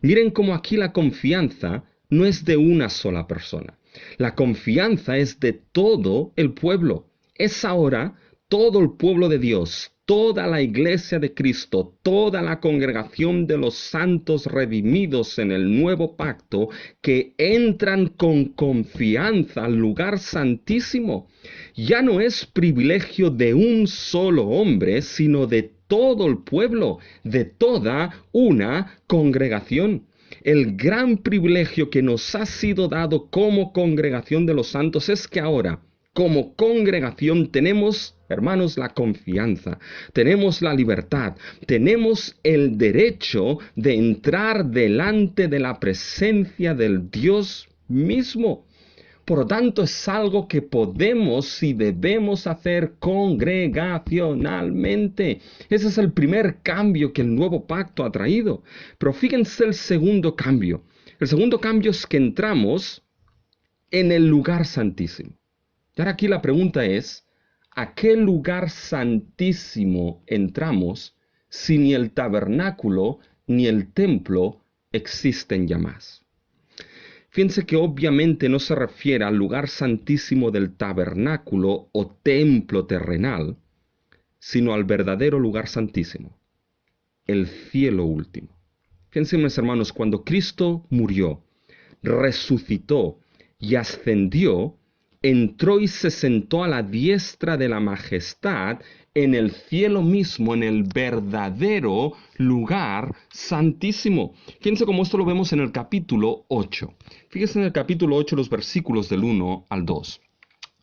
Miren cómo aquí la confianza no es de una sola persona. La confianza es de todo el pueblo. Es ahora todo el pueblo de Dios, toda la iglesia de Cristo, toda la congregación de los santos redimidos en el nuevo pacto que entran con confianza al lugar santísimo. Ya no es privilegio de un solo hombre, sino de todo el pueblo, de toda una congregación. El gran privilegio que nos ha sido dado como congregación de los santos es que ahora, como congregación, tenemos, hermanos, la confianza, tenemos la libertad, tenemos el derecho de entrar delante de la presencia del Dios mismo. Por lo tanto, es algo que podemos y debemos hacer congregacionalmente. Ese es el primer cambio que el nuevo pacto ha traído. Pero fíjense el segundo cambio. El segundo cambio es que entramos en el lugar santísimo. Y ahora aquí la pregunta es, ¿a qué lugar santísimo entramos si ni el tabernáculo ni el templo existen ya más? Fíjense que obviamente no se refiere al lugar santísimo del tabernáculo o templo terrenal, sino al verdadero lugar santísimo, el cielo último. Fíjense, mis hermanos, cuando Cristo murió, resucitó y ascendió, entró y se sentó a la diestra de la majestad en el cielo mismo, en el verdadero lugar santísimo. Fíjense cómo esto lo vemos en el capítulo 8. Fíjense en el capítulo 8 los versículos del 1 al 2.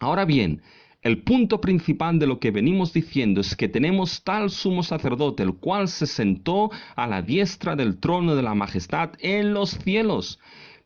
Ahora bien, el punto principal de lo que venimos diciendo es que tenemos tal sumo sacerdote, el cual se sentó a la diestra del trono de la majestad en los cielos,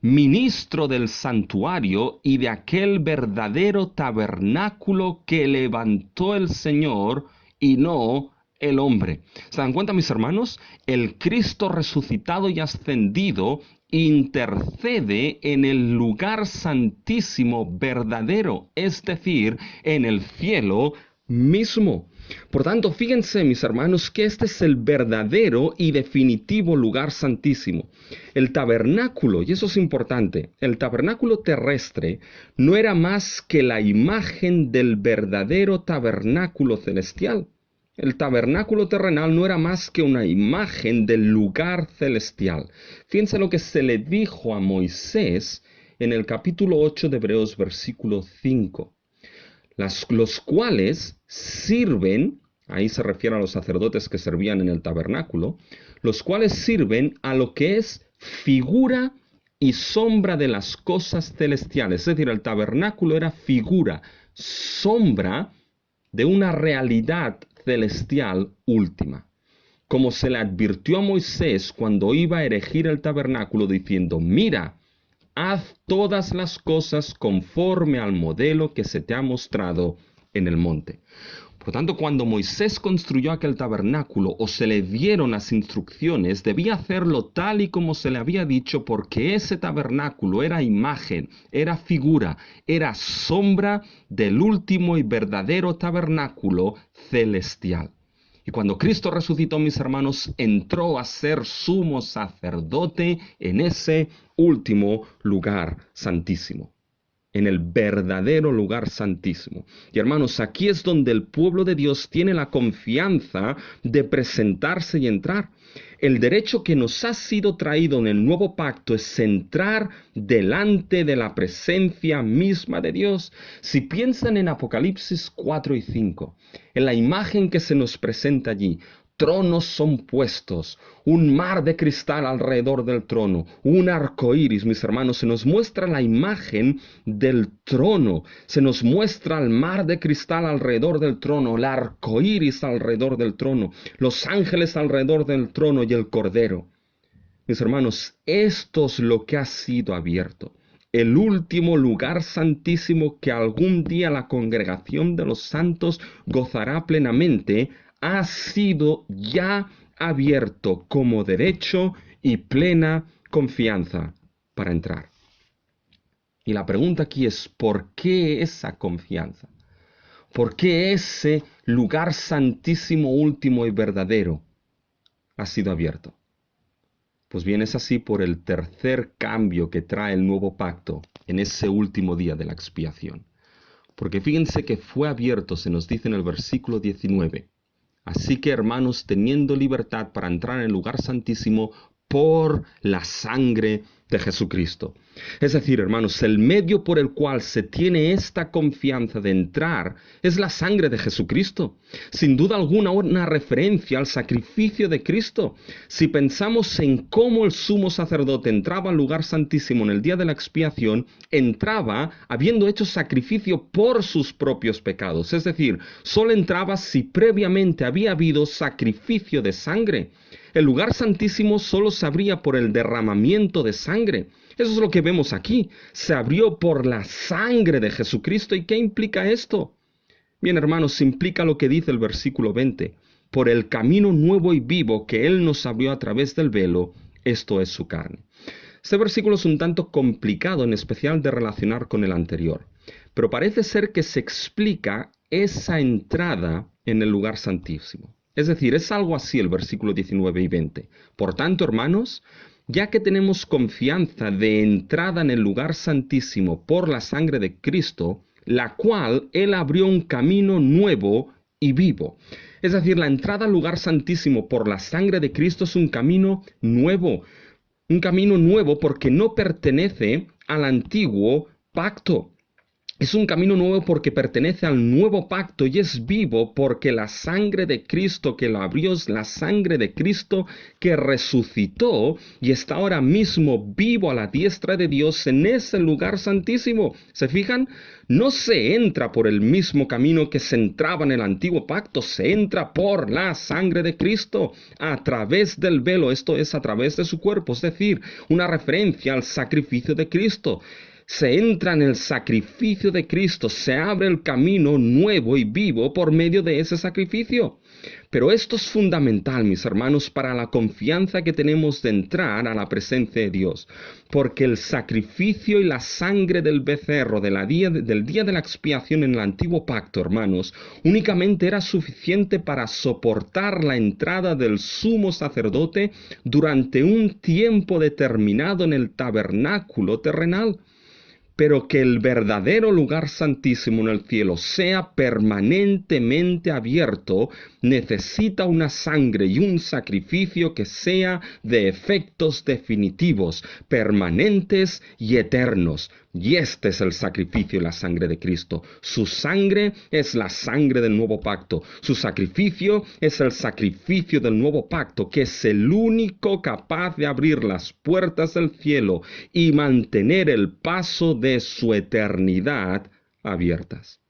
ministro del santuario y de aquel verdadero tabernáculo que levantó el Señor y no el hombre. ¿Se dan cuenta, mis hermanos? El Cristo resucitado y ascendido intercede en el lugar santísimo verdadero, es decir, en el cielo mismo. Por tanto, fíjense, mis hermanos, que este es el verdadero y definitivo lugar santísimo. El tabernáculo, y eso es importante, el tabernáculo terrestre no era más que la imagen del verdadero tabernáculo celestial. El tabernáculo terrenal no era más que una imagen del lugar celestial. Fíjense lo que se le dijo a Moisés en el capítulo 8 de Hebreos, versículo 5. Los cuales sirven, ahí se refiere a los sacerdotes que servían en el tabernáculo, los cuales sirven a lo que es figura y sombra de las cosas celestiales. Es decir, el tabernáculo era figura, sombra de una realidad celestial última. Como se le advirtió a Moisés cuando iba a erigir el tabernáculo, diciendo: mira, haz todas las cosas conforme al modelo que se te ha mostrado en el monte. Por tanto, cuando Moisés construyó aquel tabernáculo o se le dieron las instrucciones, debía hacerlo tal y como se le había dicho, porque ese tabernáculo era imagen, era figura, era sombra del último y verdadero tabernáculo celestial. Y cuando Cristo resucitó, mis hermanos, entró a ser sumo sacerdote en ese último lugar santísimo, en el verdadero lugar santísimo. Y hermanos, aquí es donde el pueblo de Dios tiene la confianza de presentarse y entrar. El derecho que nos ha sido traído en el nuevo pacto es entrar delante de la presencia misma de Dios. Si piensan en Apocalipsis 4 y 5, en la imagen que se nos presenta allí, tronos son puestos, un mar de cristal alrededor del trono, un arco iris, mis hermanos, se nos muestra la imagen del trono, se nos muestra el mar de cristal alrededor del trono, el arco iris alrededor del trono, los ángeles alrededor del trono y el cordero. Mis hermanos, esto es lo que ha sido abierto. El último lugar santísimo que algún día la congregación de los santos gozará plenamente, ha sido ya abierto como derecho y plena confianza para entrar. Y la pregunta aquí es: ¿por qué esa confianza? ¿Por qué ese lugar santísimo, último y verdadero ha sido abierto? Pues bien, es así por el tercer cambio que trae el nuevo pacto en ese último día de la expiación. Porque fíjense que fue abierto, se nos dice en el versículo 19. Así que, hermanos, teniendo libertad para entrar en el lugar santísimo por la sangre de Jesucristo. Es decir, hermanos, el medio por el cual se tiene esta confianza de entrar es la sangre de Jesucristo. Sin duda alguna, una referencia al sacrificio de Cristo. Si pensamos en cómo el sumo sacerdote entraba al lugar santísimo en el día de la expiación, entraba habiendo hecho sacrificio por sus propios pecados. Es decir, solo entraba si previamente había habido sacrificio de sangre. El lugar santísimo solo se abría por el derramamiento de sangre. Eso es lo que vemos aquí. Se abrió por la sangre de Jesucristo. ¿Y qué implica esto? Bien, hermanos, implica lo que dice el versículo 20. Por el camino nuevo y vivo que Él nos abrió a través del velo, esto es su carne. Este versículo es un tanto complicado, en especial de relacionar con el anterior. Pero parece ser que se explica esa entrada en el lugar santísimo. Es decir, es algo así el versículo 19 y 20. Por tanto, hermanos, ya que tenemos confianza de entrada en el lugar santísimo por la sangre de Cristo, la cual Él abrió un camino nuevo y vivo. Es decir, la entrada al lugar santísimo por la sangre de Cristo es un camino nuevo porque no pertenece al antiguo pacto. Es un camino nuevo porque pertenece al nuevo pacto y es vivo porque la sangre de Cristo que lo abrió es la sangre de Cristo que resucitó y está ahora mismo vivo a la diestra de Dios en ese lugar santísimo. ¿Se fijan? No se entra por el mismo camino que se entraba en el antiguo pacto, se entra por la sangre de Cristo, a través del velo, esto es, a través de su cuerpo, es decir, una referencia al sacrificio de Cristo. Se entra en el sacrificio de Cristo, se abre el camino nuevo y vivo por medio de ese sacrificio. Pero esto es fundamental, mis hermanos, para la confianza que tenemos de entrar a la presencia de Dios, porque el sacrificio y la sangre del becerro del día de la expiación en el antiguo pacto, hermanos, únicamente era suficiente para soportar la entrada del sumo sacerdote durante un tiempo determinado en el tabernáculo terrenal. pero que el verdadero lugar santísimo en el cielo sea permanentemente abierto, necesita una sangre y un sacrificio que sea de efectos definitivos, permanentes y eternos. Y este es el sacrificio y la sangre de Cristo. Su sangre es la sangre del nuevo pacto. Su sacrificio es el sacrificio del nuevo pacto, que es el único capaz de abrir las puertas del cielo y mantener el paso de su eternidad abiertas.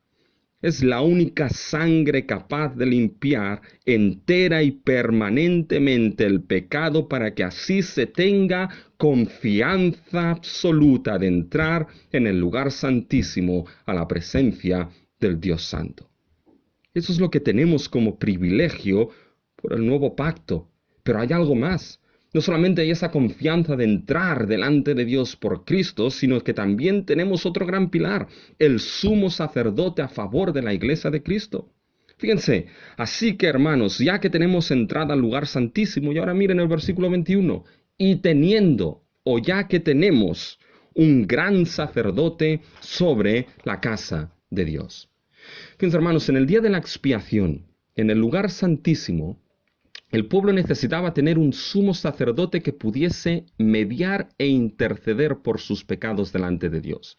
Es la única sangre capaz de limpiar entera y permanentemente el pecado para que así se tenga confianza absoluta de entrar en el lugar santísimo a la presencia del Dios Santo. Eso es lo que tenemos como privilegio por el nuevo pacto. Pero hay algo más. No solamente hay esa confianza de entrar delante de Dios por Cristo, sino que también tenemos otro gran pilar, el sumo sacerdote a favor de la iglesia de Cristo. Fíjense, así que hermanos, ya que tenemos entrada al lugar santísimo, y ahora miren el versículo 21, y teniendo, o ya que tenemos, un gran sacerdote sobre la casa de Dios. Fíjense hermanos, en el día de la expiación, en el lugar santísimo, el pueblo necesitaba tener un sumo sacerdote que pudiese mediar e interceder por sus pecados delante de Dios.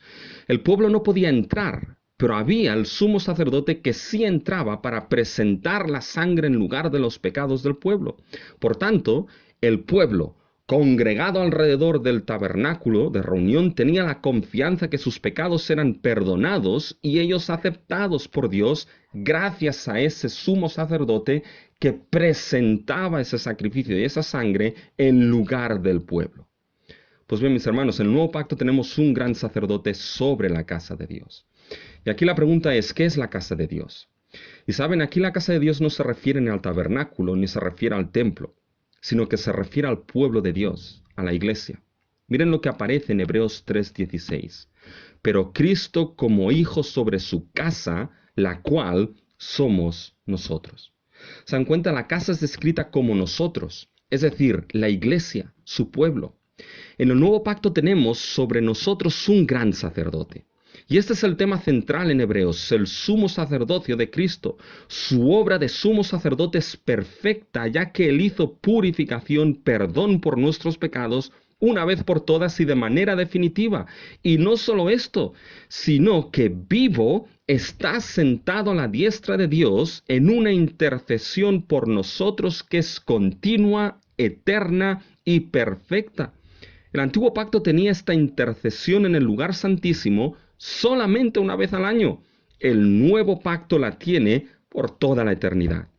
El pueblo no podía entrar, pero había el sumo sacerdote que sí entraba para presentar la sangre en lugar de los pecados del pueblo. Por tanto, el pueblo, congregado alrededor del tabernáculo de reunión, tenía la confianza que sus pecados eran perdonados y ellos aceptados por Dios gracias a ese sumo sacerdote que presentaba ese sacrificio y esa sangre en lugar del pueblo. Pues bien, mis hermanos, en el nuevo pacto tenemos un gran sacerdote sobre la casa de Dios. Y aquí la pregunta es, ¿qué es la casa de Dios? Y saben, aquí la casa de Dios no se refiere ni al tabernáculo ni se refiere al templo, sino que se refiere al pueblo de Dios, a la iglesia. Miren lo que aparece en Hebreos 3:16. Pero Cristo como hijo sobre su casa, la cual somos nosotros. Se dan cuenta, la casa es descrita como nosotros, es decir, la iglesia, su pueblo. En el nuevo pacto tenemos sobre nosotros un gran sacerdote. Y este es el tema central en Hebreos, el sumo sacerdocio de Cristo. Su obra de sumo sacerdote es perfecta, ya que Él hizo purificación, perdón por nuestros pecados, una vez por todas y de manera definitiva. Y no solo esto, sino que vivo está sentado a la diestra de Dios en una intercesión por nosotros que es continua, eterna y perfecta. El antiguo pacto tenía esta intercesión en el lugar santísimo solamente una vez al año. El nuevo pacto la tiene por toda la eternidad.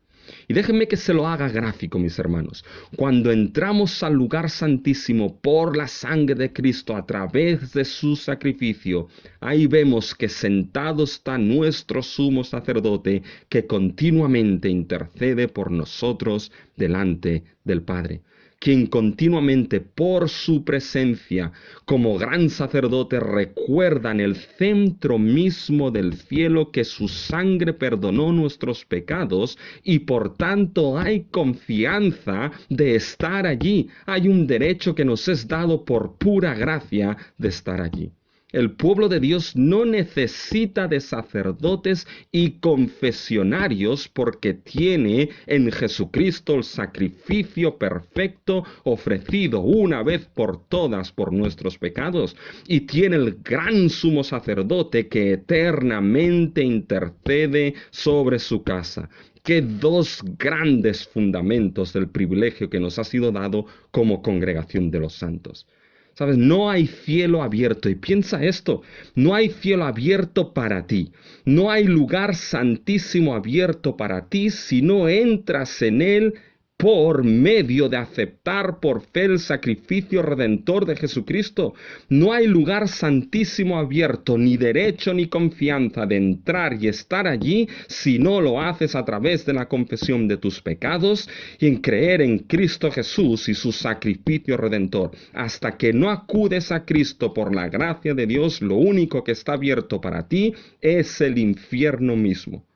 Y déjenme que se lo haga gráfico, mis hermanos. Cuando entramos al lugar santísimo por la sangre de Cristo a través de su sacrificio, ahí vemos que sentado está nuestro sumo sacerdote que continuamente intercede por nosotros delante del Padre, quien continuamente por su presencia como gran sacerdote recuerda en el centro mismo del cielo que su sangre perdonó nuestros pecados y por tanto hay confianza de estar allí. Hay un derecho que nos es dado por pura gracia de estar allí. El pueblo de Dios no necesita de sacerdotes y confesionarios porque tiene en Jesucristo el sacrificio perfecto ofrecido una vez por todas por nuestros pecados. Y tiene el gran sumo sacerdote que eternamente intercede sobre su casa. Qué dos grandes fundamentos del privilegio que nos ha sido dado como congregación de los santos. ¿Sabes? No hay cielo abierto. Y piensa esto, no hay cielo abierto para ti. No hay lugar santísimo abierto para ti si no entras en él por medio de aceptar por fe el sacrificio redentor de Jesucristo. No hay lugar santísimo abierto, ni derecho ni confianza de entrar y estar allí si no lo haces a través de la confesión de tus pecados y en creer en Cristo Jesús y su sacrificio redentor. Hasta que no acudes a Cristo por la gracia de Dios, lo único que está abierto para ti es el infierno mismo.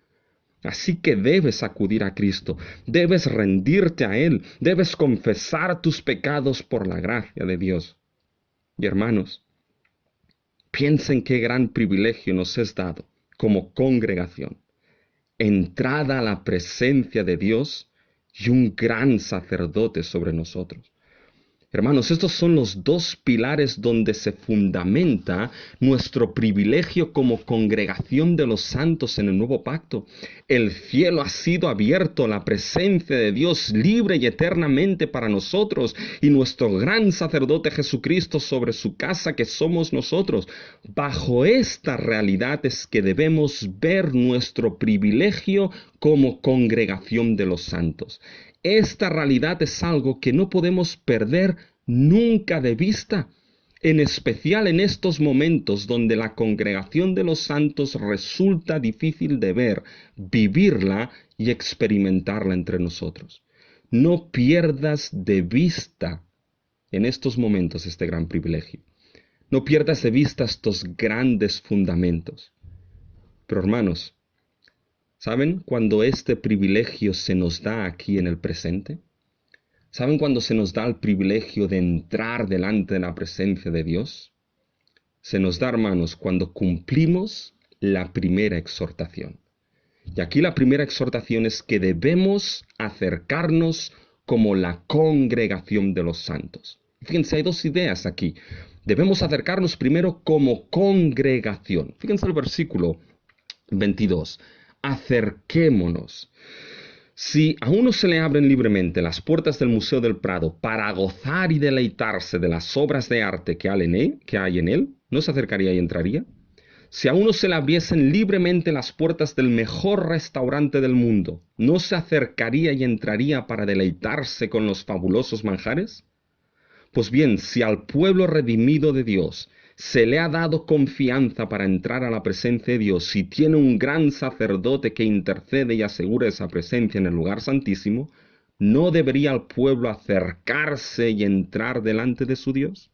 Así que debes acudir a Cristo, debes rendirte a Él, debes confesar tus pecados por la gracia de Dios. Y hermanos, Piensen qué gran privilegio nos es dado como congregación. Entrada a la presencia de Dios y un gran sacerdote sobre nosotros. Hermanos, estos son los dos pilares donde se fundamenta nuestro privilegio como congregación de los santos en el nuevo pacto. El cielo ha sido abierto, la presencia de Dios libre y eternamente para nosotros, y nuestro gran sacerdote Jesucristo sobre su casa que somos nosotros. Bajo esta realidad es que debemos ver nuestro privilegio como congregación de los santos. Esta realidad es algo que no podemos perder nunca de vista, en especial en estos momentos donde la congregación de los santos resulta difícil de ver, vivirla y experimentarla entre nosotros. No pierdas de vista en estos momentos este gran privilegio. No pierdas de vista estos grandes fundamentos. Pero hermanos, ¿saben cuando este privilegio se nos da aquí en el presente? ¿Saben cuando se nos da el privilegio de entrar delante de la presencia de Dios? Se nos da, hermanos, cuando cumplimos la primera exhortación. Y aquí la primera exhortación es que debemos acercarnos como la congregación de los santos. Fíjense, hay dos ideas aquí. Debemos acercarnos primero como congregación. Fíjense el versículo 22. Acerquémonos. Si a uno se le abren libremente las puertas del Museo del Prado para gozar y deleitarse de las obras de arte que hay en él, ¿no se acercaría y entraría? Si a uno se le abriesen libremente las puertas del mejor restaurante del mundo, ¿no se acercaría y entraría para deleitarse con los fabulosos manjares? Pues bien, si al pueblo redimido de Dios se le ha dado confianza para entrar a la presencia de Dios y tiene un gran sacerdote que intercede y asegura esa presencia en el lugar santísimo, ¿no debería el pueblo acercarse y entrar delante de su Dios?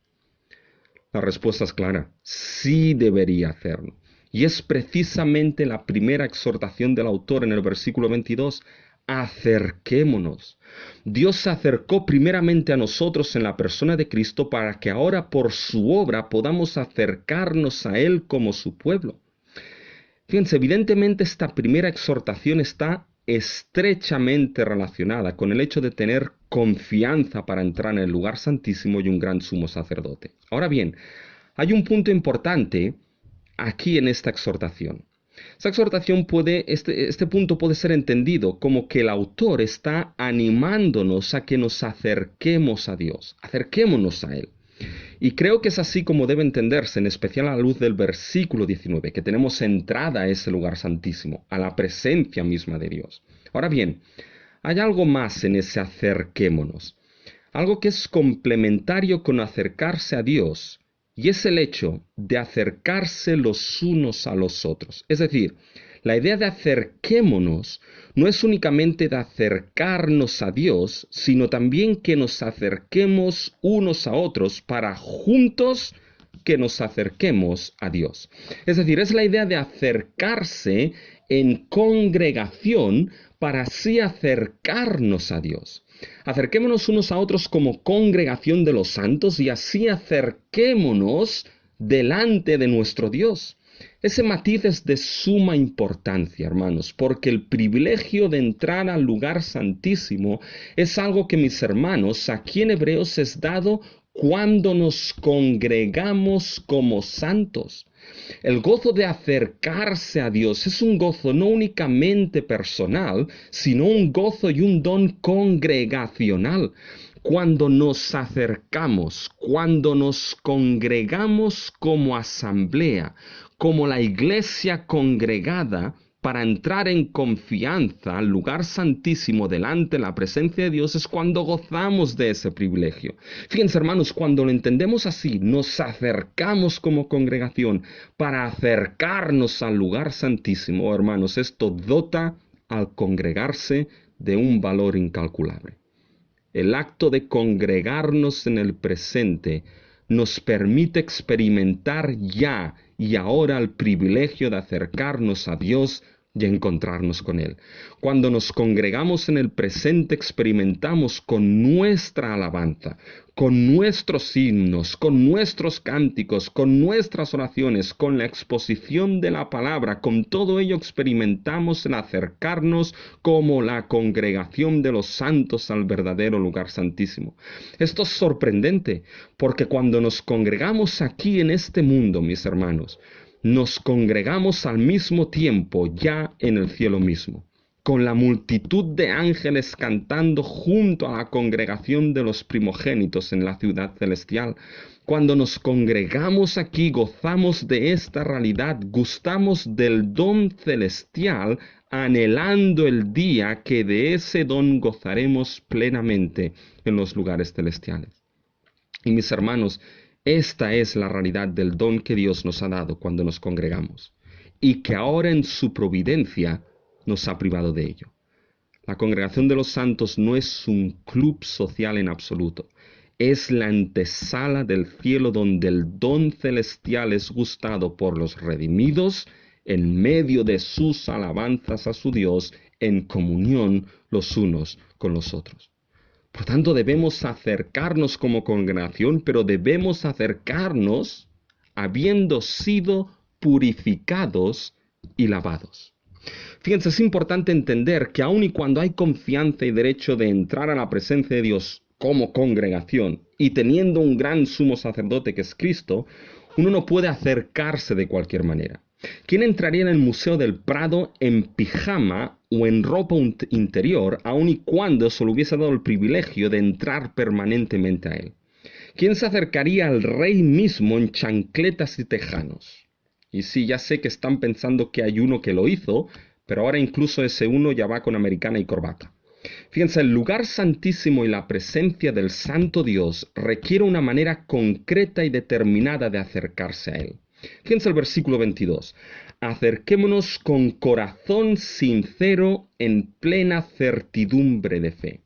La respuesta es clara, sí debería hacerlo. Y es precisamente la primera exhortación del autor en el versículo 22, acerquémonos. Dios se acercó primeramente a nosotros en la persona de Cristo para que ahora por su obra podamos acercarnos a Él como su pueblo. Fíjense, evidentemente esta primera exhortación está estrechamente relacionada con el hecho de tener confianza para entrar en el lugar santísimo y un gran sumo sacerdote. Ahora bien, hay un punto importante aquí en esta exhortación. Esta exhortación este punto puede ser entendido como que el autor está animándonos a que nos acerquemos a Dios, acerquémonos a Él. Y creo que es así como debe entenderse, en especial a la luz del versículo 19, que tenemos entrada a ese lugar santísimo, a la presencia misma de Dios. Ahora bien, hay algo más en ese acerquémonos, algo que es complementario con acercarse a Dios, y es el hecho de acercarse los unos a los otros. Es decir, la idea de acerquémonos no es únicamente de acercarnos a Dios, sino también que nos acerquemos unos a otros para juntos que nos acerquemos a Dios. Es decir, es la idea de acercarse en congregación para así acercarnos a Dios. Acerquémonos unos a otros como congregación de los santos y así acerquémonos delante de nuestro Dios. Ese matiz es de suma importancia, hermanos, porque el privilegio de entrar al lugar santísimo es algo que, mis hermanos, aquí en Hebreos es dado cuando nos congregamos como santos. El gozo de acercarse a Dios es un gozo no únicamente personal, sino un gozo y un don congregacional. Cuando nos acercamos, cuando nos congregamos como asamblea, como la iglesia congregada, para entrar en confianza al lugar santísimo delante de la presencia de Dios, es cuando gozamos de ese privilegio. Fíjense, hermanos, cuando lo entendemos así, nos acercamos como congregación para acercarnos al lugar santísimo, hermanos, esto dota al congregarse de un valor incalculable. El acto de congregarnos en el presente nos permite experimentar ya y ahora el privilegio de acercarnos a Dios y encontrarnos con Él. Cuando nos congregamos en el presente experimentamos con nuestra alabanza, con nuestros himnos, con nuestros cánticos, con nuestras oraciones, con la exposición de la palabra, con todo ello experimentamos el acercarnos como la congregación de los santos al verdadero lugar santísimo. Esto es sorprendente, porque cuando nos congregamos aquí en este mundo, mis hermanos, nos congregamos al mismo tiempo ya en el cielo mismo, con la multitud de ángeles cantando junto a la congregación de los primogénitos en la ciudad celestial. Cuando nos congregamos aquí, gozamos de esta realidad, gustamos del don celestial, anhelando el día que de ese don gozaremos plenamente en los lugares celestiales. Y mis hermanos, esta es la realidad del don que Dios nos ha dado cuando nos congregamos, y que ahora en su providencia nos ha privado de ello. La congregación de los santos no es un club social en absoluto, es la antesala del cielo donde el don celestial es gustado por los redimidos en medio de sus alabanzas a su Dios en comunión los unos con los otros. Por tanto, debemos acercarnos como congregación, pero debemos acercarnos habiendo sido purificados y lavados. Fíjense, es importante entender que aun y cuando hay confianza y derecho de entrar a la presencia de Dios como congregación, y teniendo un gran sumo sacerdote que es Cristo, uno no puede acercarse de cualquier manera. ¿Quién entraría en el Museo del Prado en pijama o en ropa interior, aun y cuando se le hubiese dado el privilegio de entrar permanentemente a él? ¿Quién se acercaría al rey mismo en chancletas y tejanos? Y sí, ya sé que están pensando que hay uno que lo hizo, pero ahora incluso ese uno ya va con americana y corbata. Fíjense, el lugar santísimo y la presencia del Santo Dios requiere una manera concreta y determinada de acercarse a Él. Fíjense el versículo 22. Acerquémonos con corazón sincero en plena certidumbre de fe.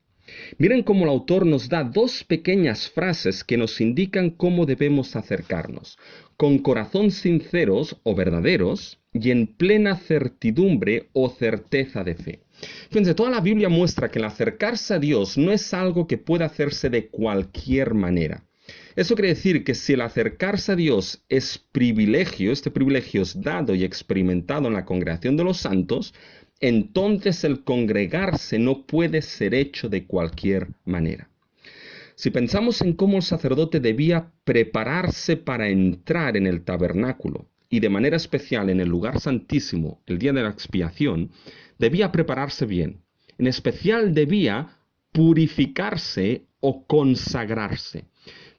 Miren cómo el autor nos da dos pequeñas frases que nos indican cómo debemos acercarnos. Con corazón sinceros o verdaderos y en plena certidumbre o certeza de fe. Fíjense, toda la Biblia muestra que el acercarse a Dios no es algo que pueda hacerse de cualquier manera. Eso quiere decir que si el acercarse a Dios es privilegio, este privilegio es dado y experimentado en la congregación de los santos, entonces el congregarse no puede ser hecho de cualquier manera. Si pensamos en cómo el sacerdote debía prepararse para entrar en el tabernáculo, y de manera especial en el lugar santísimo, el día de la expiación, debía prepararse bien. En especial debía purificarse o consagrarse.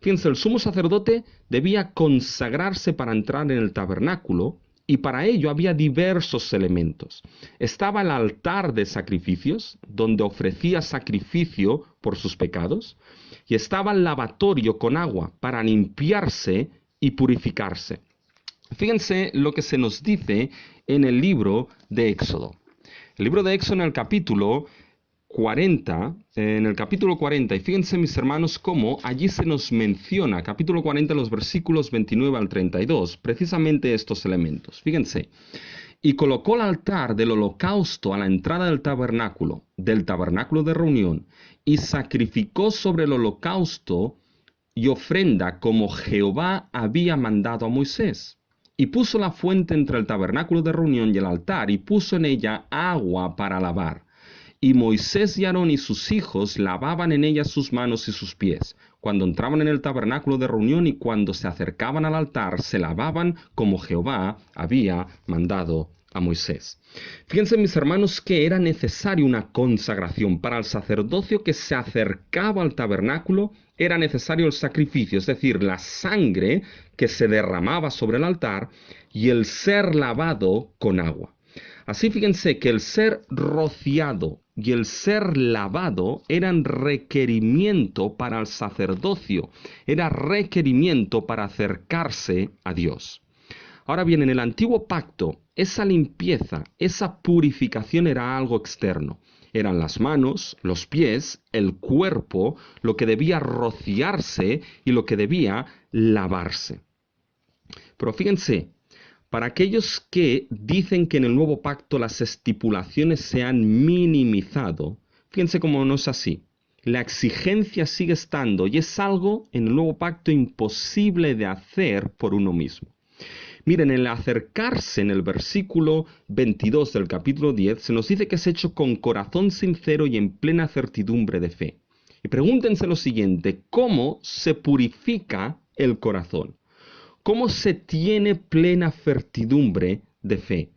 Fíjense, el sumo sacerdote debía consagrarse para entrar en el tabernáculo, y para ello había diversos elementos. Estaba el altar de sacrificios, donde ofrecía sacrificio por sus pecados, y estaba el lavatorio con agua para limpiarse y purificarse. Fíjense lo que se nos dice en el libro de Éxodo. El libro de Éxodo en el capítulo 40, y fíjense mis hermanos cómo allí se nos menciona, capítulo 40, los versículos 29 al 32, precisamente estos elementos. Fíjense, y colocó el altar del holocausto a la entrada del tabernáculo de reunión, y sacrificó sobre el holocausto y ofrenda como Jehová había mandado a Moisés. Y puso la fuente entre el tabernáculo de reunión y el altar, y puso en ella agua para lavar. Y Moisés y Aarón y sus hijos lavaban en ella sus manos y sus pies. Cuando entraban en el tabernáculo de reunión y cuando se acercaban al altar, se lavaban como Jehová había mandado a Moisés. Fíjense, mis hermanos, que era necesaria una consagración. Para el sacerdocio que se acercaba al tabernáculo, era necesario el sacrificio, es decir, la sangre que se derramaba sobre el altar y el ser lavado con agua. Así fíjense que el ser rociado y el ser lavado eran requerimiento para el sacerdocio, era requerimiento para acercarse a Dios. Ahora bien, en el antiguo pacto, esa limpieza, esa purificación era algo externo. Eran las manos, los pies, el cuerpo, lo que debía rociarse y lo que debía lavarse. Pero fíjense, para aquellos que dicen que en el nuevo pacto las estipulaciones se han minimizado, fíjense cómo no es así. La exigencia sigue estando y es algo en el nuevo pacto imposible de hacer por uno mismo. Miren, el acercarse en el versículo 22 del capítulo 10 se nos dice que es hecho con corazón sincero y en plena certidumbre de fe. Y pregúntense lo siguiente, ¿cómo se purifica el corazón? ¿Cómo se tiene plena certidumbre de fe?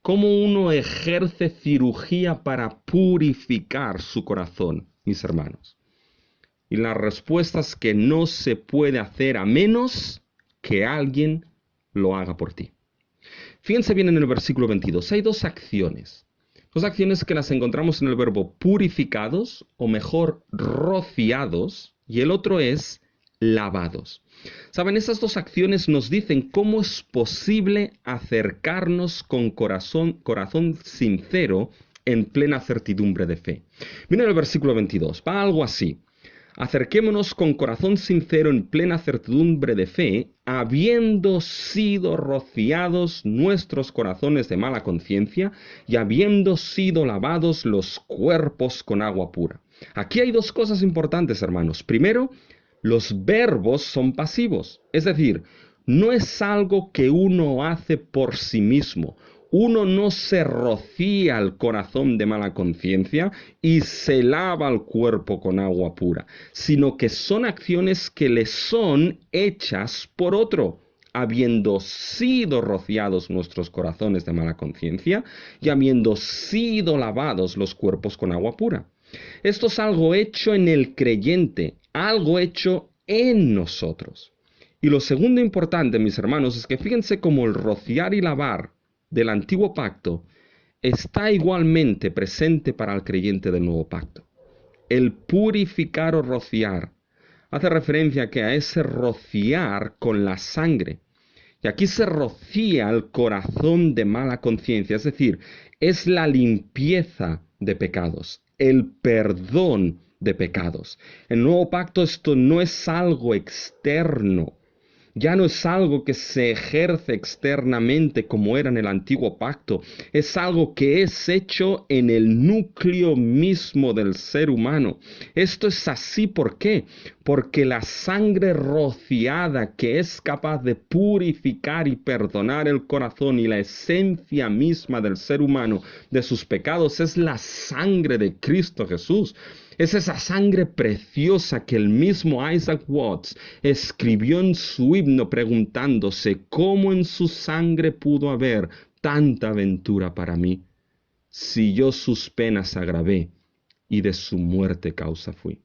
¿Cómo uno ejerce cirugía para purificar su corazón, mis hermanos? Y la respuesta es que no se puede hacer a menos que alguien lo haga por ti. Fíjense bien en el versículo 22. Hay dos acciones que las encontramos en el verbo purificados, o mejor, rociados, y el otro es lavados. Saben, esas dos acciones nos dicen cómo es posible acercarnos con corazón sincero en plena certidumbre de fe. Miren el versículo 22, va algo así. Acerquémonos con corazón sincero en plena certidumbre de fe, habiendo sido rociados nuestros corazones de mala conciencia y habiendo sido lavados los cuerpos con agua pura. Aquí hay dos cosas importantes, hermanos. Primero, los verbos son pasivos, es decir, no es algo que uno hace por sí mismo. Uno no se rocía el corazón de mala conciencia y se lava el cuerpo con agua pura, sino que son acciones que le son hechas por otro, habiendo sido rociados nuestros corazones de mala conciencia y habiendo sido lavados los cuerpos con agua pura. Esto es algo hecho en el creyente, algo hecho en nosotros. Y lo segundo importante, mis hermanos, es que fíjense cómo el rociar y lavar del antiguo pacto está igualmente presente para el creyente del nuevo pacto. El purificar o rociar hace referencia que a ese rociar con la sangre. Y aquí se rocía el corazón de mala conciencia, es decir, es la limpieza de pecados, el perdón de pecados. En el nuevo pacto esto no es algo externo. Ya no es algo que se ejerce externamente como era en el antiguo pacto. Es algo que es hecho en el núcleo mismo del ser humano. Esto es así, ¿por qué? Porque la sangre rociada que es capaz de purificar y perdonar el corazón y la esencia misma del ser humano de sus pecados es la sangre de Cristo Jesús. Es esa sangre preciosa que el mismo Isaac Watts escribió en su himno preguntándose cómo en su sangre pudo haber tanta aventura para mí, si yo sus penas agravé y de su muerte causa fui.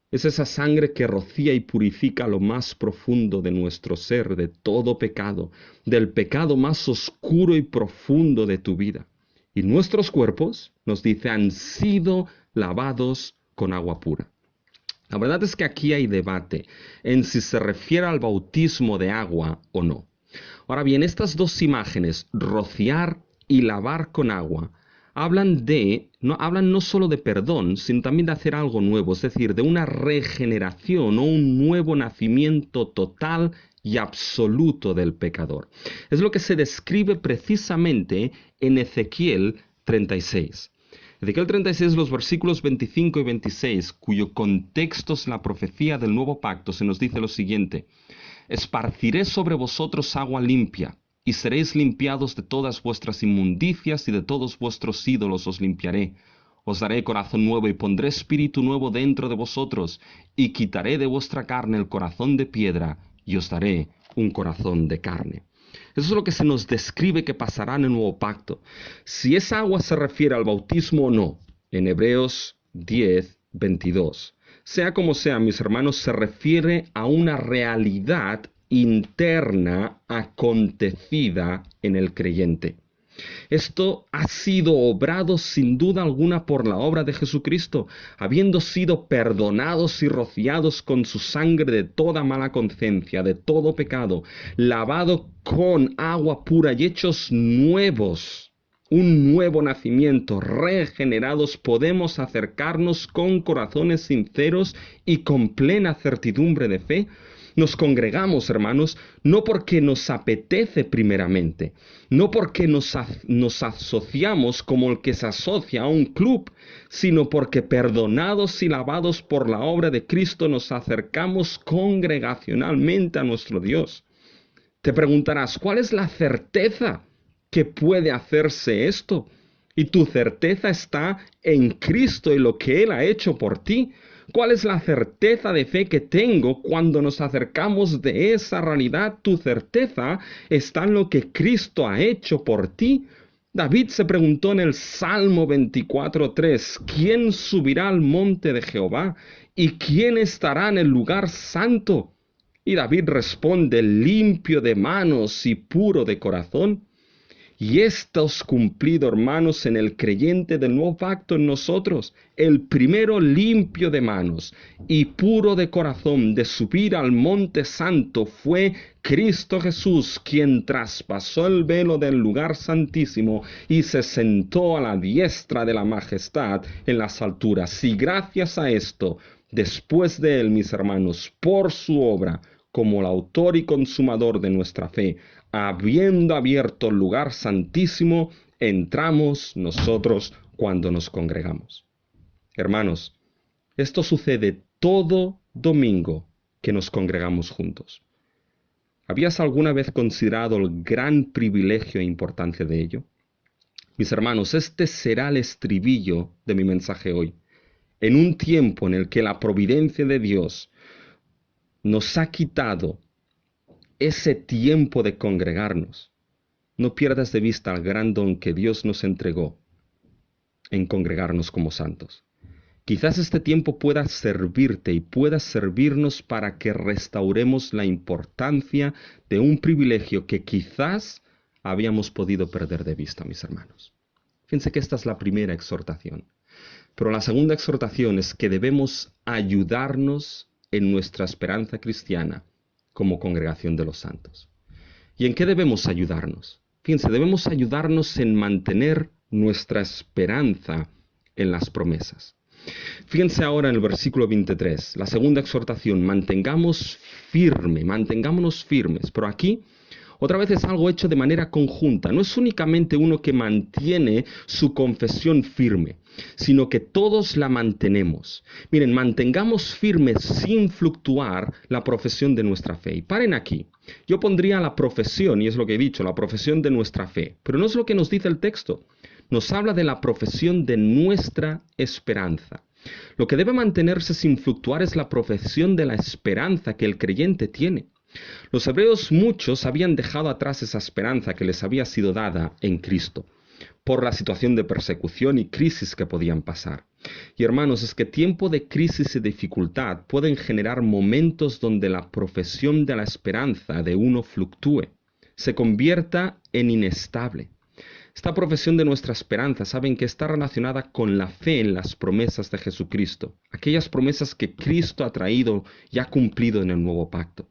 Es esa sangre que rocía y purifica lo más profundo de nuestro ser, de todo pecado, del pecado más oscuro y profundo de tu vida. Y nuestros cuerpos, nos dice, han sido lavados con agua pura. La verdad es que aquí hay debate en si se refiere al bautismo de agua o no. Ahora bien, estas dos imágenes, rociar y lavar con agua, hablan no solo de perdón, sino también de hacer algo nuevo, es decir, de una regeneración o un nuevo nacimiento total y absoluto del pecador. Es lo que se describe precisamente en Ezequiel 36. Ezequiel 36, los versículos 25 y 26, cuyo contexto es la profecía del nuevo pacto, se nos dice lo siguiente: esparciré sobre vosotros agua limpia, y seréis limpiados de todas vuestras inmundicias y de todos vuestros ídolos os limpiaré. Os daré corazón nuevo y pondré espíritu nuevo dentro de vosotros, y quitaré de vuestra carne el corazón de piedra, y os daré un corazón de carne. Eso es lo que se nos describe que pasará en el nuevo pacto. Si esa agua se refiere al bautismo o no, en Hebreos 10, 22. Sea como sea, mis hermanos, se refiere a una realidad interna acontecida en el creyente. Esto ha sido obrado sin duda alguna por la obra de Jesucristo, habiendo sido perdonados y rociados con su sangre de toda mala conciencia, de todo pecado, lavado con agua pura y hechos nuevos, un nuevo nacimiento, regenerados, podemos acercarnos con corazones sinceros y con plena certidumbre de fe. Nos congregamos, hermanos, no porque nos apetece primeramente, no porque nos asociamos como el que se asocia a un club, sino porque perdonados y lavados por la obra de Cristo nos acercamos congregacionalmente a nuestro Dios. Te preguntarás, ¿cuál es la certeza que puede hacerse esto? Y tu certeza está en Cristo y lo que Él ha hecho por ti. ¿Cuál es la certeza de fe que tengo cuando nos acercamos de esa realidad? Tu certeza está en lo que Cristo ha hecho por ti. David se preguntó en el Salmo 24:3, ¿quién subirá al monte de Jehová? ¿Y quién estará en el lugar santo? Y David responde, limpio de manos y puro de corazón. Y estos cumplido, hermanos, en el creyente del nuevo pacto en nosotros, el primero limpio de manos y puro de corazón de subir al monte santo fue Cristo Jesús, quien traspasó el velo del lugar santísimo y se sentó a la diestra de la majestad en las alturas. Y gracias a esto, después de él, mis hermanos, por su obra, como el autor y consumador de nuestra fe, habiendo abierto el lugar santísimo, entramos nosotros cuando nos congregamos. Hermanos, esto sucede todo domingo que nos congregamos juntos. ¿Habías alguna vez considerado el gran privilegio e importancia de ello? Mis hermanos, este será el estribillo de mi mensaje hoy. En un tiempo en el que la providencia de Dios nos ha quitado ese tiempo de congregarnos, no pierdas de vista el gran don que Dios nos entregó en congregarnos como santos. Quizás este tiempo pueda servirte y pueda servirnos para que restauremos la importancia de un privilegio que quizás habíamos podido perder de vista, mis hermanos. Fíjense que esta es la primera exhortación. Pero la segunda exhortación es que debemos ayudarnos en nuestra esperanza cristiana como congregación de los santos. ¿Y en qué debemos ayudarnos? Fíjense, debemos ayudarnos en mantener nuestra esperanza en las promesas. Fíjense ahora en el versículo 23, la segunda exhortación, mantengámonos firmes. Pero aquí, otra vez es algo hecho de manera conjunta. No es únicamente uno que mantiene su confesión firme, sino que todos la mantenemos. Miren, mantengamos firmes sin fluctuar la profesión de nuestra fe. Y paren aquí. Yo pondría la profesión, y es lo que he dicho, la profesión de nuestra fe. Pero no es lo que nos dice el texto. Nos habla de la profesión de nuestra esperanza. Lo que debe mantenerse sin fluctuar es la profesión de la esperanza que el creyente tiene. Los hebreos muchos habían dejado atrás esa esperanza que les había sido dada en Cristo, por la situación de persecución y crisis que podían pasar. Y hermanos, es que tiempo de crisis y dificultad pueden generar momentos donde la profesión de la esperanza de uno fluctúe, se convierta en inestable. Esta profesión de nuestra esperanza, saben que está relacionada con la fe en las promesas de Jesucristo, aquellas promesas que Cristo ha traído y ha cumplido en el nuevo pacto.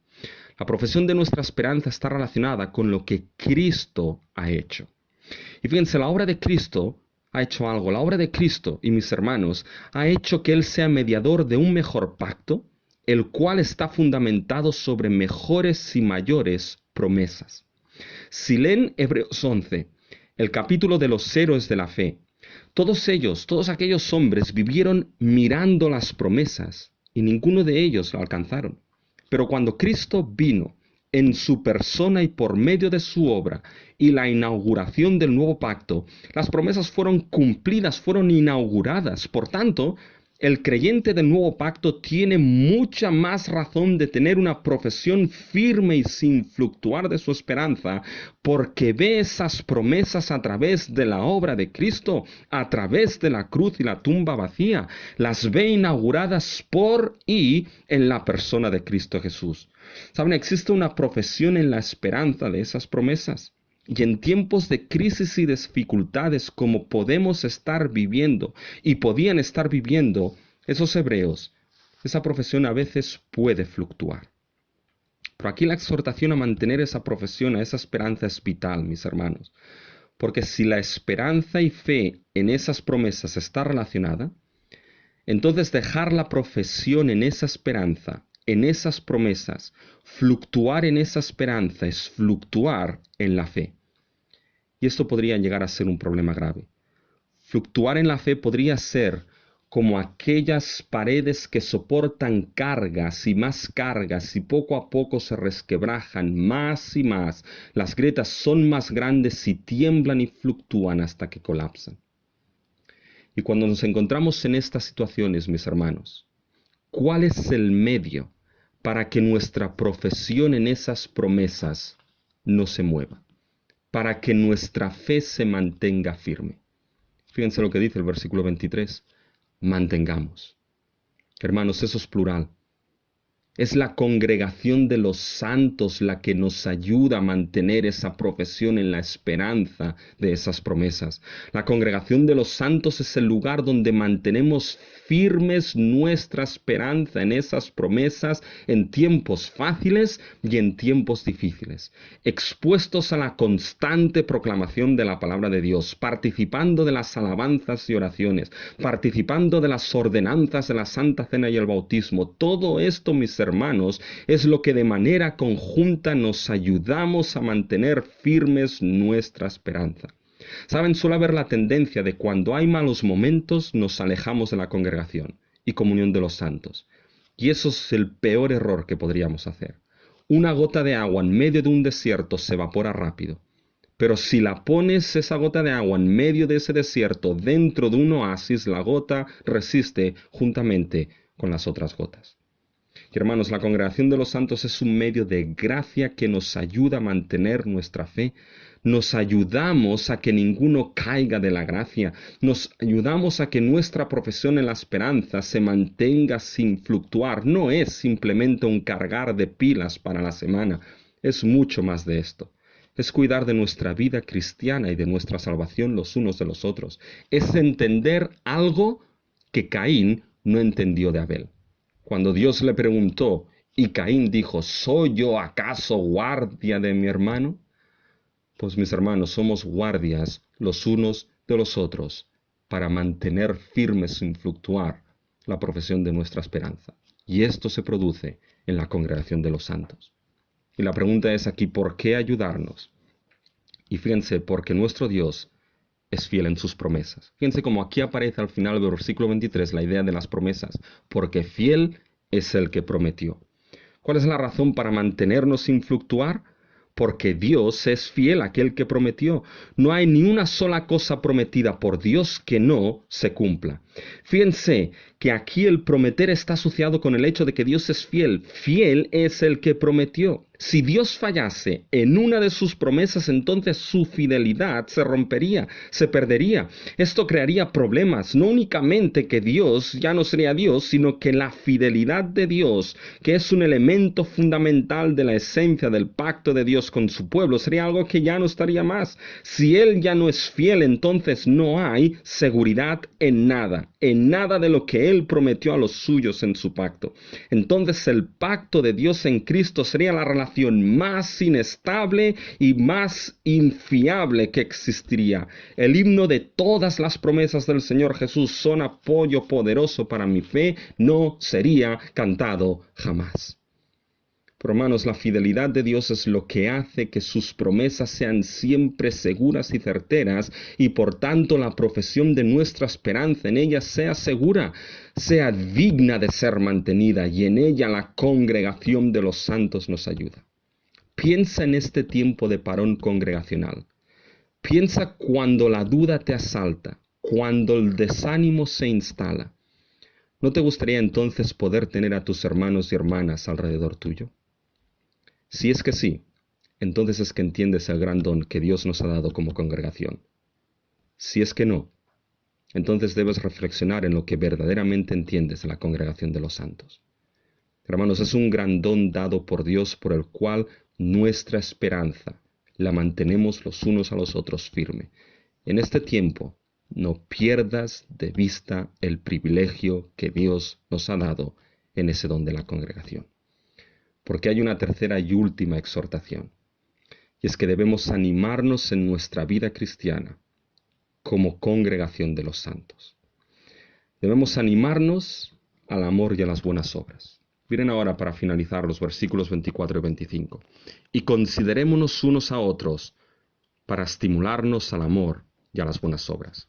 La profesión de nuestra esperanza está relacionada con lo que Cristo ha hecho. Y fíjense, la obra de Cristo ha hecho algo. La obra de Cristo, y mis hermanos, ha hecho que Él sea mediador de un mejor pacto, el cual está fundamentado sobre mejores y mayores promesas. Si leen Hebreos 11, el capítulo de los héroes de la fe, todos ellos, todos aquellos hombres vivieron mirando las promesas y ninguno de ellos lo alcanzaron. Pero cuando Cristo vino en su persona y por medio de su obra y la inauguración del nuevo pacto, las promesas fueron cumplidas, fueron inauguradas. Por tanto, el creyente del nuevo pacto tiene mucha más razón de tener una profesión firme y sin fluctuar de su esperanza, porque ve esas promesas a través de la obra de Cristo, a través de la cruz y la tumba vacía. Las ve inauguradas por y en la persona de Cristo Jesús. ¿Saben? Existe una profesión en la esperanza de esas promesas. Y en tiempos de crisis y dificultades como podemos estar viviendo y podían estar viviendo esos hebreos, esa profesión a veces puede fluctuar. Pero aquí la exhortación a mantener esa profesión, a esa esperanza es vital, mis hermanos. Porque si la esperanza y fe en esas promesas está relacionada, entonces dejar la profesión en esa esperanza en esas promesas, fluctuar en esa esperanza, es fluctuar en la fe. Y esto podría llegar a ser un problema grave. Fluctuar en la fe podría ser como aquellas paredes que soportan cargas y poco a poco se resquebrajan más y más. Las grietas son más grandes y tiemblan y fluctúan hasta que colapsan. Y cuando nos encontramos en estas situaciones, mis hermanos, ¿cuál es el medio para que nuestra profesión en esas promesas no se mueva? Para que nuestra fe se mantenga firme. Fíjense lo que dice el versículo 23. Mantengamos. Hermanos, eso es plural. Es la congregación de los santos la que nos ayuda a mantener esa profesión en la esperanza de esas promesas. La congregación de los santos es el lugar donde mantenemos firmes nuestra esperanza en esas promesas en tiempos fáciles y en tiempos difíciles, expuestos a la constante proclamación de la palabra de Dios, participando de las alabanzas y oraciones, participando de las ordenanzas de la Santa Cena y el bautismo. Todo esto, mis hermanos, es lo que de manera conjunta nos ayudamos a mantener firmes nuestra esperanza. Saben, suele haber la tendencia de cuando hay malos momentos nos alejamos de la congregación y comunión de los santos. Y eso es el peor error que podríamos hacer. Una gota de agua en medio de un desierto se evapora rápido. Pero si la pones esa gota de agua en medio de ese desierto dentro de un oasis, la gota resiste juntamente con las otras gotas. Y hermanos, la congregación de los santos es un medio de gracia que nos ayuda a mantener nuestra fe. Nos ayudamos a que ninguno caiga de la gracia. Nos ayudamos a que nuestra profesión en la esperanza se mantenga sin fluctuar. No es simplemente un cargar de pilas para la semana. Es mucho más de esto. Es cuidar de nuestra vida cristiana y de nuestra salvación los unos de los otros. Es entender algo que Caín no entendió de Abel. Cuando Dios le preguntó y Caín dijo, ¿soy yo acaso guardia de mi hermano? Pues mis hermanos, somos guardias los unos de los otros para mantener firme sin fluctuar la profesión de nuestra esperanza. Y esto se produce en la congregación de los santos. Y la pregunta es aquí, ¿por qué ayudarnos? Y fíjense, porque nuestro Dios es fiel en sus promesas. Fíjense cómo aquí aparece al final del versículo 23 la idea de las promesas. Porque fiel es el que prometió. ¿Cuál es la razón para mantenernos sin fluctuar? Porque Dios es fiel a aquel que prometió. No hay ni una sola cosa prometida por Dios que no se cumpla. Fíjense que aquí el prometer está asociado con el hecho de que Dios es fiel. Fiel es el que prometió. Si Dios fallase en una de sus promesas, entonces su fidelidad se rompería, se perdería. Esto crearía problemas, no únicamente que Dios ya no sería Dios, sino que la fidelidad de Dios, que es un elemento fundamental de la esencia del pacto de Dios con su pueblo, sería algo que ya no estaría más. Si Él ya no es fiel, entonces no hay seguridad en nada de lo que Él prometió a los suyos en su pacto. Entonces el pacto de Dios en Cristo sería la relación más inestable y más infiable que existiría. El himno de todas las promesas del Señor Jesús son apoyo poderoso para mi fe, no sería cantado jamás. Pero hermanos, la fidelidad de Dios es lo que hace que sus promesas sean siempre seguras y certeras, y por tanto la profesión de nuestra esperanza en ellas sea segura, sea digna de ser mantenida, y en ella la congregación de los santos nos ayuda. Piensa en este tiempo de parón congregacional. Piensa cuando la duda te asalta, cuando el desánimo se instala. ¿No te gustaría entonces poder tener a tus hermanos y hermanas alrededor tuyo? Si es que sí, entonces es que entiendes el gran don que Dios nos ha dado como congregación. Si es que no, entonces debes reflexionar en lo que verdaderamente entiendes de la congregación de los santos. Hermanos, es un gran don dado por Dios por el cual nuestra esperanza la mantenemos los unos a los otros firme. En este tiempo, no pierdas de vista el privilegio que Dios nos ha dado en ese don de la congregación. Porque hay una tercera y última exhortación, y es que debemos animarnos en nuestra vida cristiana como congregación de los santos. Debemos animarnos al amor y a las buenas obras. Miren ahora para finalizar los versículos 24 y 25. Y considerémonos unos a otros para estimularnos al amor y a las buenas obras.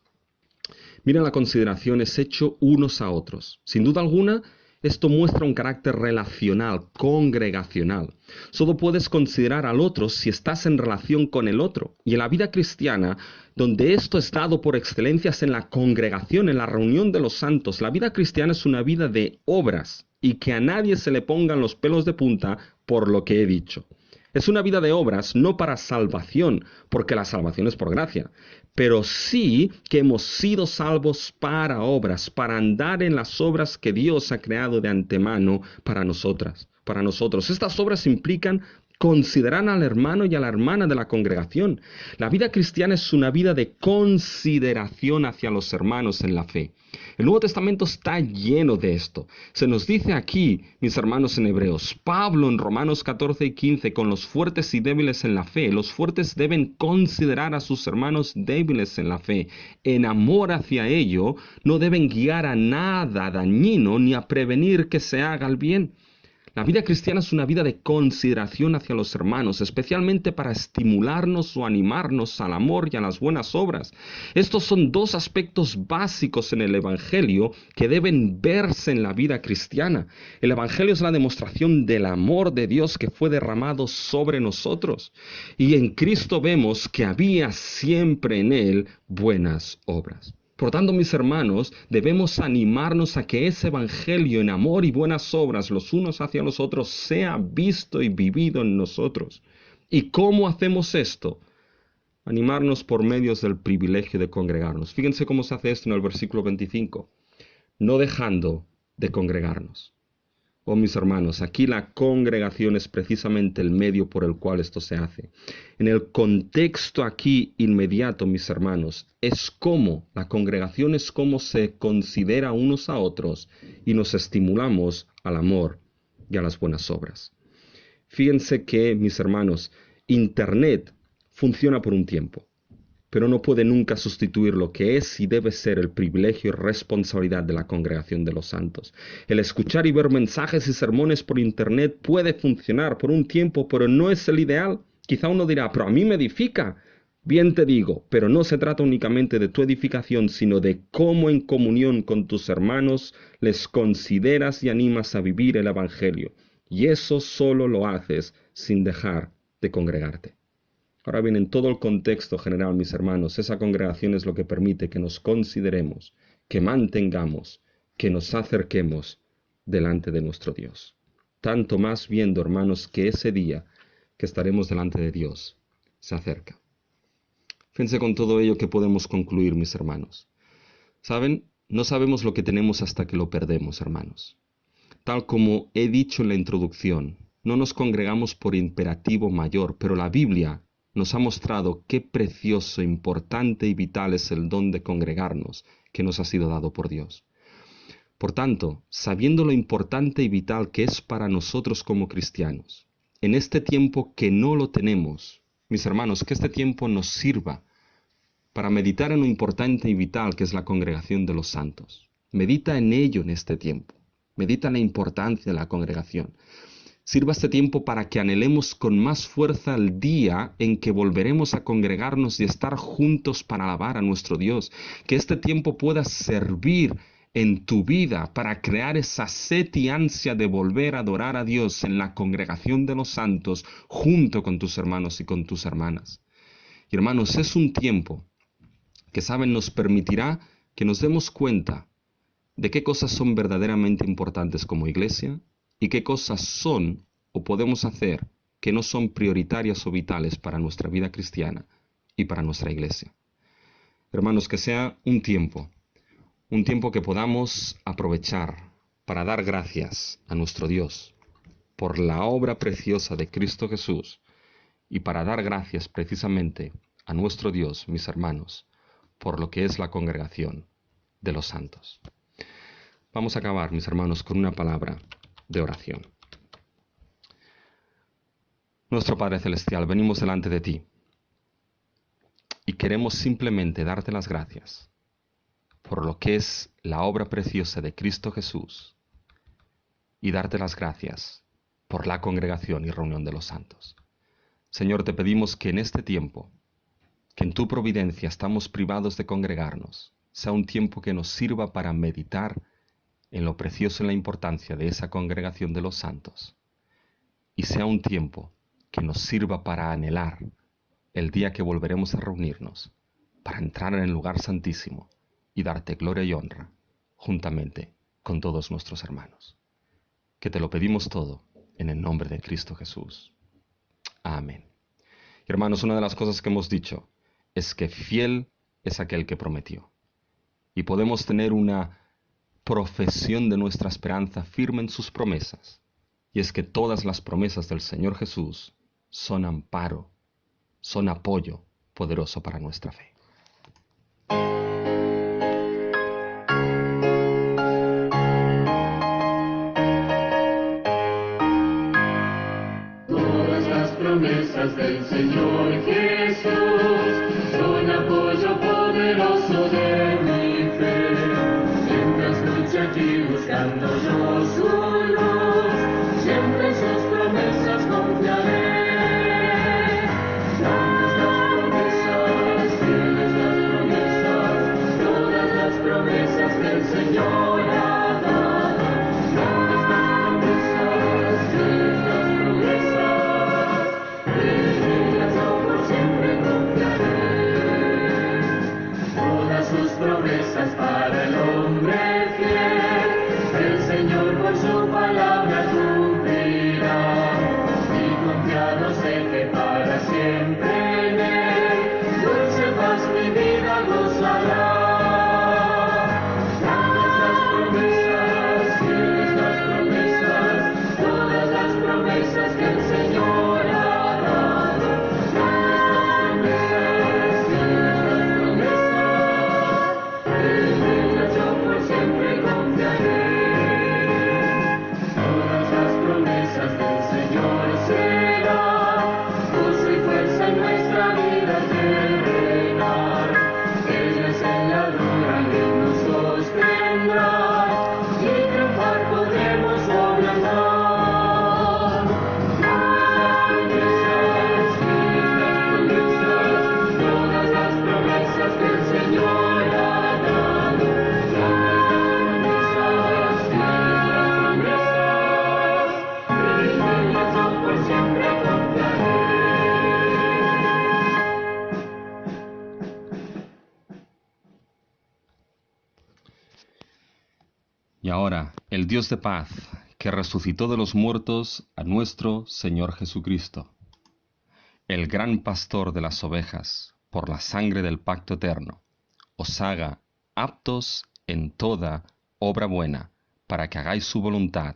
Miren, la consideración es hecho unos a otros. Sin duda alguna, esto muestra un carácter relacional, congregacional. Solo puedes considerar al otro si estás en relación con el otro. Y en la vida cristiana, donde esto es dado por excelencia, es en la congregación, en la reunión de los santos. La vida cristiana es una vida de obras, y que a nadie se le pongan los pelos de punta por lo que he dicho. Es una vida de obras, no para salvación, porque la salvación es por gracia, pero sí que hemos sido salvos para obras, para andar en las obras que Dios ha creado de antemano para nosotras, para nosotros. Estas obras implican considerar al hermano y a la hermana de la congregación. La vida cristiana es una vida de consideración hacia los hermanos en la fe. El Nuevo Testamento está lleno de esto. Se nos dice aquí, mis hermanos en Hebreos, Pablo en Romanos 14 y 15, con los fuertes y débiles en la fe. Los fuertes deben considerar a sus hermanos débiles en la fe. En amor hacia ello, no deben guiar a nada dañino ni a prevenir que se haga el bien. La vida cristiana es una vida de consideración hacia los hermanos, especialmente para estimularnos o animarnos al amor y a las buenas obras. Estos son dos aspectos básicos en el Evangelio que deben verse en la vida cristiana. El Evangelio es la demostración del amor de Dios que fue derramado sobre nosotros. Y en Cristo vemos que había siempre en Él buenas obras. Por tanto, mis hermanos, debemos animarnos a que ese evangelio en amor y buenas obras los unos hacia los otros sea visto y vivido en nosotros. ¿Y cómo hacemos esto? Animarnos por medios del privilegio de congregarnos. Fíjense cómo se hace esto en el versículo 25. No dejando de congregarnos. Oh, mis hermanos, aquí la congregación es precisamente el medio por el cual esto se hace. En el contexto aquí inmediato, mis hermanos, la congregación es cómo se considera unos a otros y nos estimulamos al amor y a las buenas obras. Fíjense que, mis hermanos, Internet funciona por un tiempo, pero no puede nunca sustituir lo que es y debe ser el privilegio y responsabilidad de la congregación de los santos. El escuchar y ver mensajes y sermones por Internet puede funcionar por un tiempo, pero no es el ideal. Quizá uno dirá, pero a mí me edifica. Bien te digo, pero no se trata únicamente de tu edificación, sino de cómo en comunión con tus hermanos les consideras y animas a vivir el Evangelio. Y eso solo lo haces sin dejar de congregarte. Ahora bien, en todo el contexto general, mis hermanos, esa congregación es lo que permite que nos consideremos, que mantengamos, que nos acerquemos delante de nuestro Dios. Tanto más viendo, hermanos, que ese día que estaremos delante de Dios se acerca. Fíjense con todo ello que podemos concluir, mis hermanos. ¿Saben? No sabemos lo que tenemos hasta que lo perdemos, hermanos. Tal como he dicho en la introducción, no nos congregamos por imperativo mayor, pero la Biblia nos ha mostrado qué precioso, importante y vital es el don de congregarnos que nos ha sido dado por Dios. Por tanto, sabiendo lo importante y vital que es para nosotros como cristianos, en este tiempo que no lo tenemos, mis hermanos, que este tiempo nos sirva para meditar en lo importante y vital que es la congregación de los santos. Medita en ello en este tiempo. Medita en la importancia de la congregación. Sirva este tiempo para que anhelemos con más fuerza el día en que volveremos a congregarnos y estar juntos para alabar a nuestro Dios. Que este tiempo pueda servir en tu vida para crear esa sed y ansia de volver a adorar a Dios en la congregación de los santos junto con tus hermanos y con tus hermanas. Y hermanos, es un tiempo que, saben, nos permitirá que nos demos cuenta de qué cosas son verdaderamente importantes como iglesia y qué cosas son o podemos hacer que no son prioritarias o vitales para nuestra vida cristiana y para nuestra iglesia. Hermanos, que sea un tiempo que podamos aprovechar para dar gracias a nuestro Dios por la obra preciosa de Cristo Jesús y para dar gracias precisamente a nuestro Dios, mis hermanos, por lo que es la congregación de los santos. Vamos a acabar, mis hermanos, con una palabra de oración. Nuestro Padre Celestial, venimos delante de ti y queremos simplemente darte las gracias por lo que es la obra preciosa de Cristo Jesús y darte las gracias por la congregación y reunión de los santos. Señor, te pedimos que en este tiempo, que en tu providencia estamos privados de congregarnos, sea un tiempo que nos sirva para meditar en lo precioso y la importancia de esa congregación de los santos, y sea un tiempo que nos sirva para anhelar el día que volveremos a reunirnos, para entrar en el lugar santísimo y darte gloria y honra, juntamente con todos nuestros hermanos. Que te lo pedimos todo en el nombre de Cristo Jesús. Amén. Hermanos, una de las cosas que hemos dicho es que fiel es aquel que prometió. Y podemos tener una profesión de nuestra esperanza firme en sus promesas. Y es que todas las promesas del Señor Jesús son amparo, son apoyo poderoso para nuestra fe.
Todas las promesas del Señor Jesús son apoyo poderoso de mi fe. Mientras luche aquí buscando yo su luz, siempre en sus promesas confiaré. Grandes las promesas, fieles las promesas, todas las promesas del Señor ha dado. Grandes las promesas, fieles las promesas, en ellas yo por siempre confiaré. Todas sus promesas para el hombre fiel, el Señor por su palabra cumplirá. Y confiado sé que para siempre en él, dulce paz mi vida gozará. Grandes las promesas, fieles las promesas, todas las promesas que el Señor ha dado. Grandes las promesas, fieles las promesas, en ellas yo por siempre confiaré. Todas las promesas del Señor serán gozo y fuerza en nuestra vida terrenal. Ellas en la dura ley nos sostendrán y triunfar podremos sobre el mal. Grandes las promesas, todas las promesas que el Señor ha dado. Grandes las promesas, fieles las promesas, en ellas yo por siempre confiaré.
Y ahora, el Dios de paz, que resucitó de los muertos a nuestro Señor Jesucristo, el gran pastor de las ovejas, por la sangre del pacto eterno, os haga aptos en toda obra buena, para que hagáis su voluntad,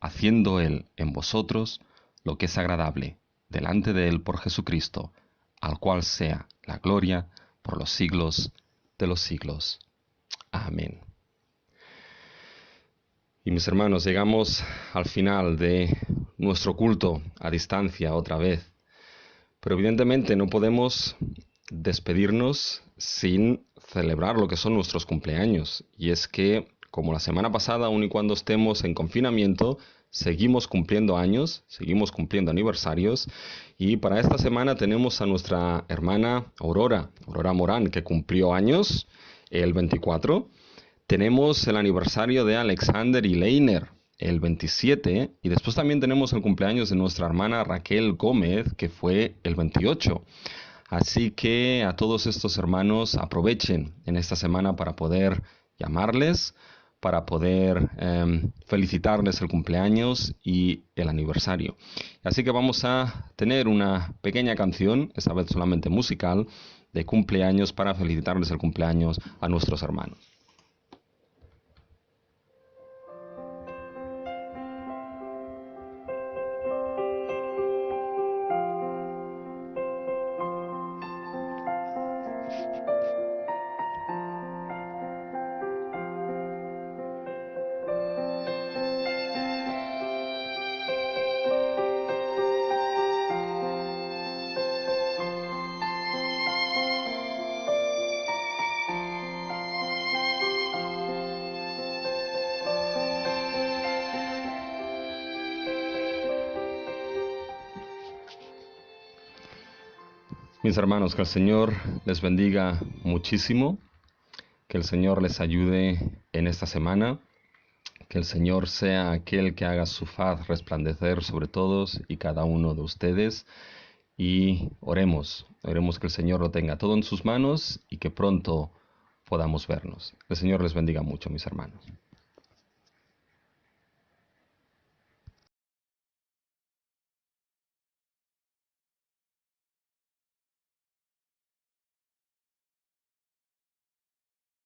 haciendo Él en vosotros lo que es agradable, delante de Él por Jesucristo, al cual sea la gloria por los siglos de los siglos. Amén. Y mis hermanos, llegamos al final de nuestro culto a distancia otra vez. Pero evidentemente no podemos despedirnos sin celebrar lo que son nuestros cumpleaños. Y es que, como la semana pasada, aun y cuando estemos en confinamiento, seguimos cumpliendo años, seguimos cumpliendo aniversarios. Y para esta semana tenemos a nuestra hermana Aurora Morán, que cumplió años el 24. Tenemos el aniversario de Alexander y Leiner, el 27, y después también tenemos el cumpleaños de nuestra hermana Raquel Gómez, que fue el 28. Así que a todos estos hermanos aprovechen en esta semana para poder llamarles, para poder felicitarles el cumpleaños y el aniversario. Así que vamos a tener una pequeña canción, esta vez solamente musical, de cumpleaños para felicitarles el cumpleaños a nuestros hermanos. Mis hermanos, que el Señor les bendiga muchísimo, que el Señor les ayude en esta semana, que el Señor sea aquel que haga su faz resplandecer sobre todos y cada uno de ustedes. Y oremos que el Señor lo tenga todo en sus manos y que pronto podamos vernos. El Señor les bendiga mucho, mis hermanos.